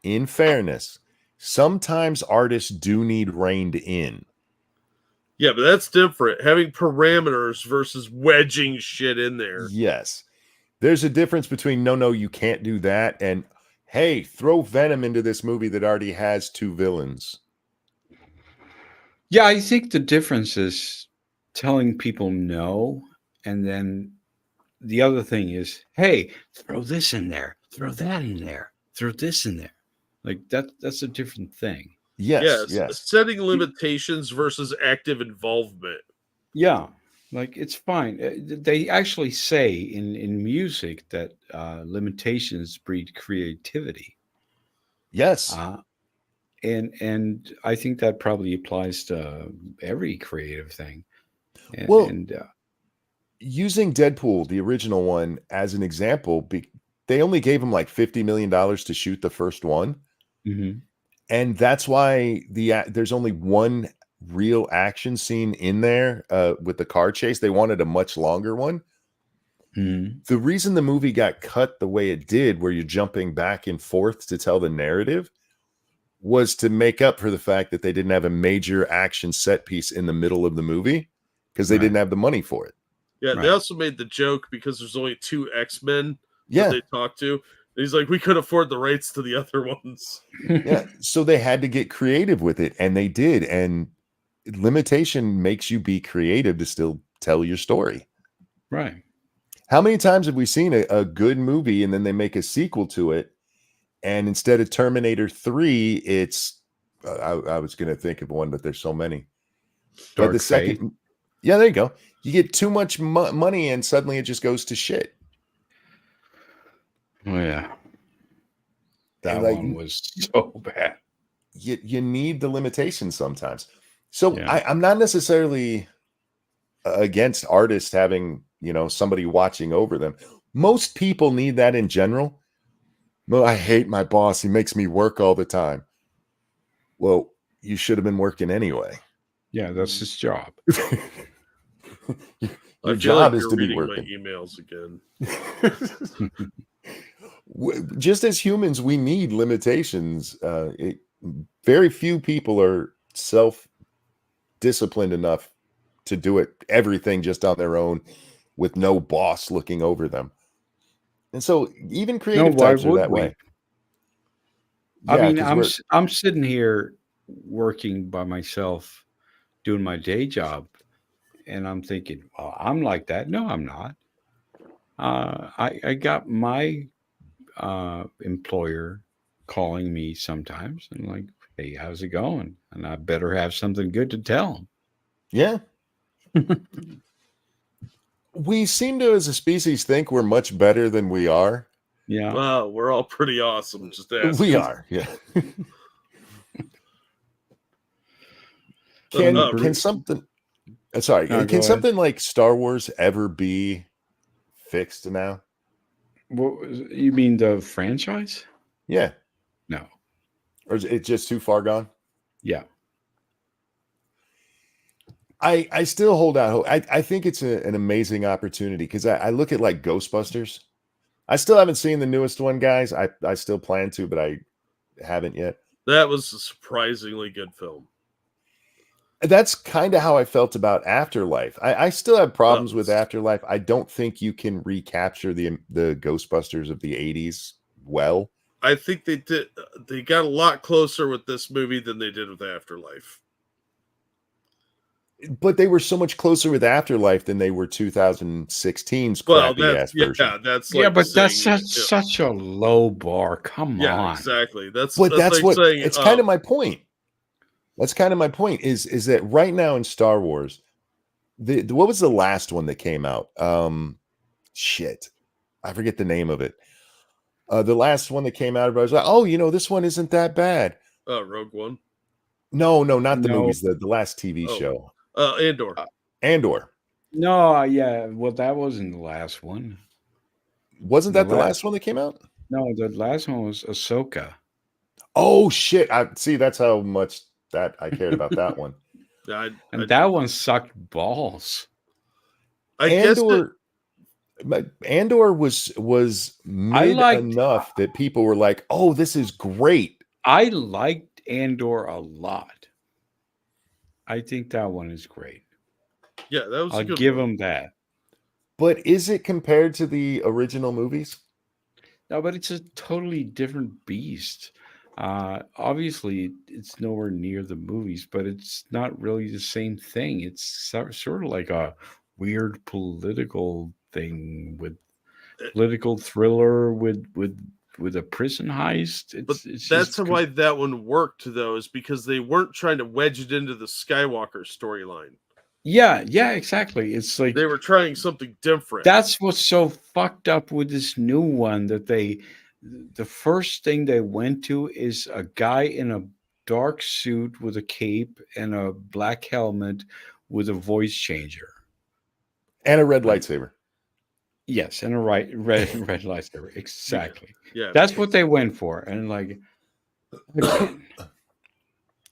in fairness, sometimes artists do need reined in. yeah, but that's different. Having parameters versus wedging shit in there. Yes. There's a difference between no, you can't do that, and hey, throw Venom into this movie that already has two villains. Yeah, I think the difference is telling people no, and then the other thing is, hey, throw this in there, throw that in there, throw this in there. Like that's a different thing. Yes, Yes, yes. setting limitations versus active involvement. Yeah, like it's fine. They actually say in music that limitations breed creativity. Yes. Uh, and I think that probably applies to every creative thing. And, Well, and using Deadpool, the original one, as an example, they only gave him like $50 million to shoot the first one. mhm. And that's why there's only one real action scene in there with the car chase. They wanted a much longer one. Mhm. The reason the movie got cut the way it did, where you're jumping back and forth to tell the narrative, was to make up for the fact that they didn't have a major action set piece in the middle of the movie because they didn't Right. have the money for it. Yeah, they Right. also made the joke because there's only two X-Men that Yeah. they talk to. He's like, we could afford the rights to the other ones. Yeah. So they had to get creative with it, and they did. And limitation makes you be creative to still tell your story. Right. How many times have we seen a good movie and then they make a sequel to it? And instead of Terminator 3, it's, I was going to think of one, but there's so many. But the Dark Fate. second, yeah, there you go. You get too much money and suddenly it just goes to shit. Oh yeah. That And like, one was so bad. you need the limitations sometimes. So Yeah. I'm not necessarily against artists having, somebody watching over them. Most people need that in general. Well, I hate my boss. He makes me work all the time. Well, you should have been working anyway. Yeah, that's his job. Your I feel job like is you're to be reading working. my emails again. Just as humans, we need limitations. Very few people are self-disciplined enough to do it everything just on their own with no boss looking over them. And so even No, creative why types are would that we? way. I Yeah, mean, because I'm sitting here working by myself, doing my day job, and I'm thinking, well, I'm like that. No, I'm not. I got my employer calling me sometimes and like, hey, how's it going? And I better have something good to tell them. Yeah. We seem to, as a species, think we're much better than we are. Yeah. Wow, we're all pretty awesome. Just asking. We are. Yeah. Can something? Sorry. No, go can ahead. something like Star Wars ever be fixed now? You mean the franchise? Yeah. No. Or is it just too far gone? Yeah. I still hold out hope. I think it's an amazing opportunity because I look at like Ghostbusters. I still haven't seen the newest one, guys. I still plan to, but I haven't yet. That was a surprisingly good film. That's kind of how I felt about Afterlife. I still have problems with Afterlife. I don't think you can recapture the Ghostbusters of the 80s well. I think they did. They got a lot closer with this movie than they did with Afterlife. But they were so much closer with Afterlife than they were 2016's crappy ass version. Yeah, that's like but that's such a low bar. Come on. Yeah, exactly. That's like what saying, it's kind of my point. That's kind of my point. Is that right now in Star Wars, what was the last one that came out? Shit, I forget the name of it. The last one that came out, everybody was like, "Oh, this one isn't that bad." Rogue One. No, not the movies. The last TV show. Andor. Andor. No, yeah. Well, that wasn't the last one. Wasn't that the last one that came out? No, the last one was Ahsoka. Oh shit! I see. That's how much that I cared about that one. That one sucked balls. Andor was mid enough that people were like, "Oh, this is great." I liked Andor a lot. I think that one is great. Yeah, that was. I'll give them that. But is it compared to the original movies? No, but it's a totally different beast. Obviously, it's nowhere near the movies, but it's not really the same thing. It's sort of like a weird political thing with political thriller with a prison heist. That's why that one worked, though, is because they weren't trying to wedge it into the Skywalker storyline. Yeah, exactly. It's like they were trying something different. That's what's so fucked up with this new one, that the first thing they went to is a guy in a dark suit with a cape and a black helmet with a voice changer. And a red lightsaber. Yes, and a red lightsaber. Exactly. Yeah. That's what they went for. And like,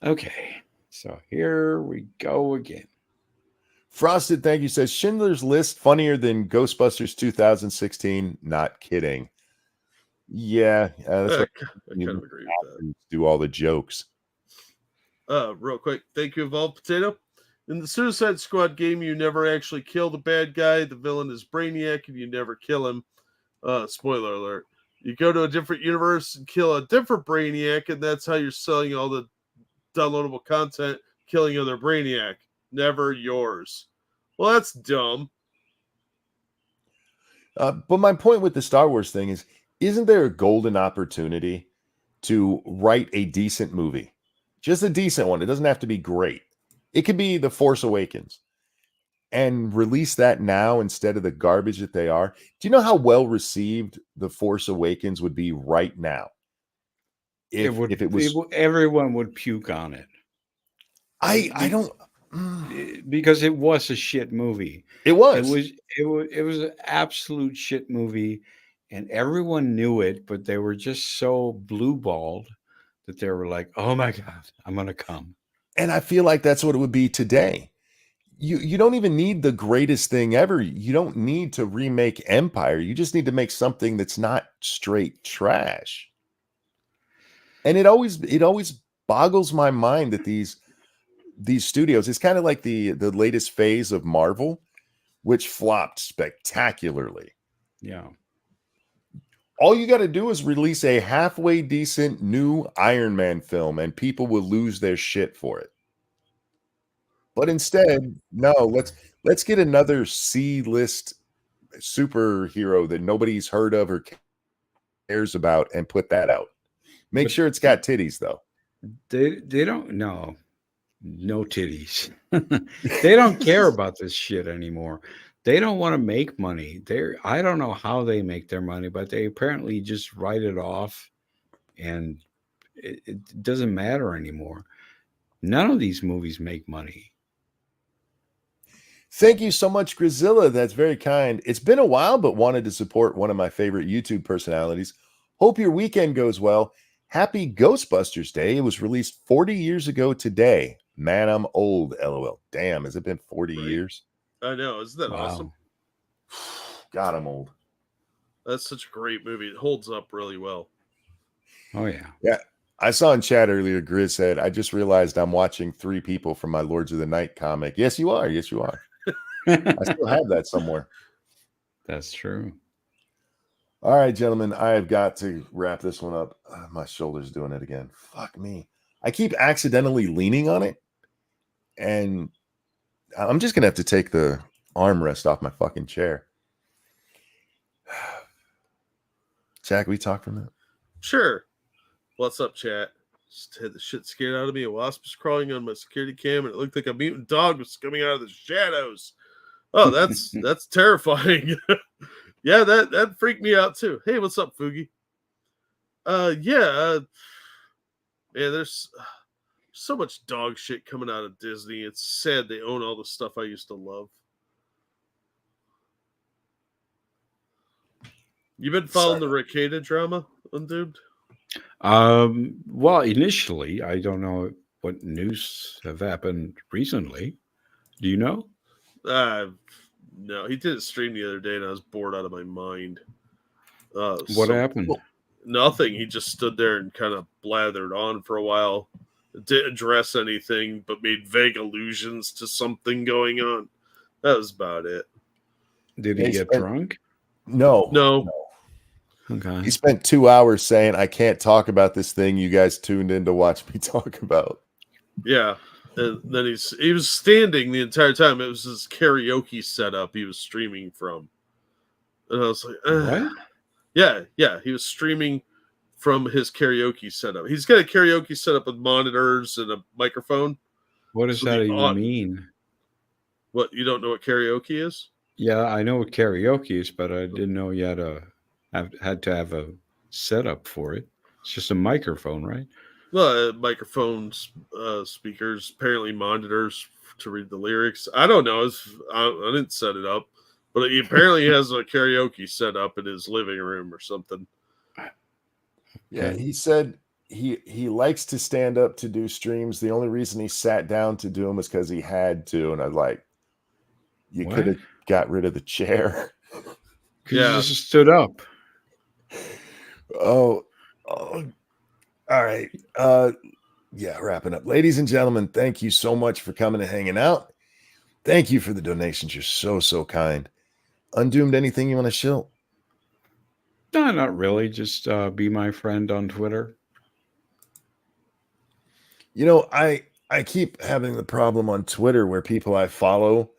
okay, so here we go again. Frosted, thank you, says Schindler's List funnier than Ghostbusters 2016. Not kidding. Yeah, that's what I kind of agree with that. Do all the jokes. Real quick, thank you, Evolved Potato. In the Suicide Squad game, you never actually kill the bad guy. The villain is Brainiac, and you never kill him. Spoiler alert. You go to a different universe and kill a different Brainiac, and that's how you're selling all the downloadable content, killing other Brainiac. Never yours. Well, that's dumb. But my point with the Star Wars thing is, isn't there a golden opportunity to write a decent movie? Just a decent one. It doesn't have to be great. It could be The Force Awakens. And release that now instead of the garbage that they are. Do you know how well received The Force Awakens would be right now? If it was, everyone would puke on it. I don't, because it was a shit movie. It was an absolute shit movie, and everyone knew it, but they were just so blue-balled that they were like, "Oh my god, I'm gonna come." And I feel like that's what it would be today. You don't even need the greatest thing ever. You don't need to remake Empire. You just need to make something that's not straight trash. And it always boggles my mind that these studios, it's kind of like the latest phase of Marvel, which flopped spectacularly. Yeah. All you got to do is release a halfway decent new Iron Man film and people will lose their shit for it. But instead, no, let's get another C-list superhero that nobody's heard of or cares about and put that out. Make But sure it's got titties though. they don't no titties. They don't care about this shit anymore. They don't want to make money. I don't know how they make their money, but they apparently just write it off, and it doesn't matter anymore. None of these movies make money. Thank you so much, Grizilla. That's very kind. It's been a while, but wanted to support one of my favorite YouTube personalities. Hope your weekend goes well. Happy Ghostbusters Day. It was released 40 years ago today. Man, I'm old, LOL. Damn, has it been 40 years? I know. Isn't that Wow. awesome? God, I'm old. That's such a great movie. It holds up really well. Oh, yeah. Yeah. I saw in chat earlier, Grizz said, I just realized I'm watching 3 people from my Lords of the Night comic. Yes, you are. Yes, you are. I still have that somewhere. That's true. All right, gentlemen, I have got to wrap this one up. My shoulder's doing it again. Fuck me. I keep accidentally leaning on it, and I'm just going to have to take the armrest off my fucking chair. Jack, we talk for a minute? Sure. What's up, chat? Just had the shit scared out of me. A wasp was crawling on my security cam, and it looked like a mutant dog was coming out of the shadows. Oh, that's terrifying. Yeah, that freaked me out too. Hey, what's up, Foogie? Man, there's so much dog shit coming out of Disney. It's sad they own all the stuff I used to love. You been following the Ricada drama, Undoomed? Well, initially, I don't know what news have happened recently. Do you know? No, he did a stream the other day, and I was bored out of my mind. What happened? Nothing. He just stood there and kind of blathered on for a while. Didn't address anything, but made vague allusions to something going on. That was about it. Did he get drunk? No. Okay. He spent 2 hours saying, I can't talk about this thing you guys tuned in to watch me talk about. Yeah. And then he was standing the entire time. It was his karaoke setup he was streaming from. And I was like, what? Yeah. He was streaming from his karaoke setup. He's got a karaoke setup with monitors and a microphone. What does that even mean? What, you don't know what karaoke is? Yeah, I know what karaoke is, but I didn't know you had to have a setup for it. It's just a microphone, right? Well, microphones, speakers, apparently monitors to read the lyrics. I don't know. I didn't set it up, but he apparently has a karaoke set up in his living room or something. Yeah, he said he likes to stand up to do streams. The only reason he sat down to do them was because he had to. And I was like, you could have got rid of the chair. Yeah, you just stood up. Oh, all right. Yeah, wrapping up. Ladies and gentlemen, thank you so much for coming and hanging out. Thank you for the donations. You're so kind. Undoomed, anything you want to shill? No, not really. Just be my friend on Twitter. You know, I keep having the problem on Twitter where people I follow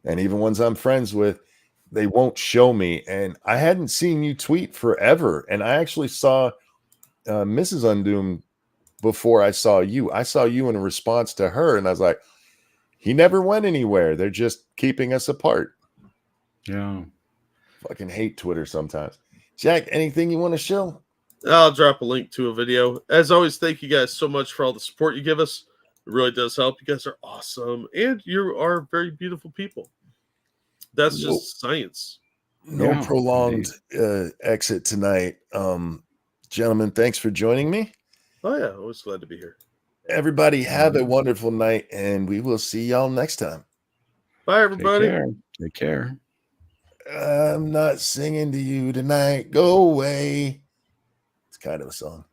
and even ones I'm friends with, they won't show me. And I hadn't seen you tweet forever. And I actually saw Mrs. Undoomed before I saw you. I saw you in response to her. And I was like, he never went anywhere. They're just keeping us apart. Yeah. Fucking hate Twitter sometimes. Jack, anything you want to show? I'll drop a link to a video. As always, thank you guys so much for all the support you give us. It really does help. You guys are awesome. And you are very beautiful people. That's just science. No prolonged exit tonight. Gentlemen, thanks for joining me. Oh, yeah. Always glad to be here. Everybody have a wonderful night, and we will see y'all next time. Bye, everybody. Take care. I'm not singing to you tonight. Go away. It's kind of a song.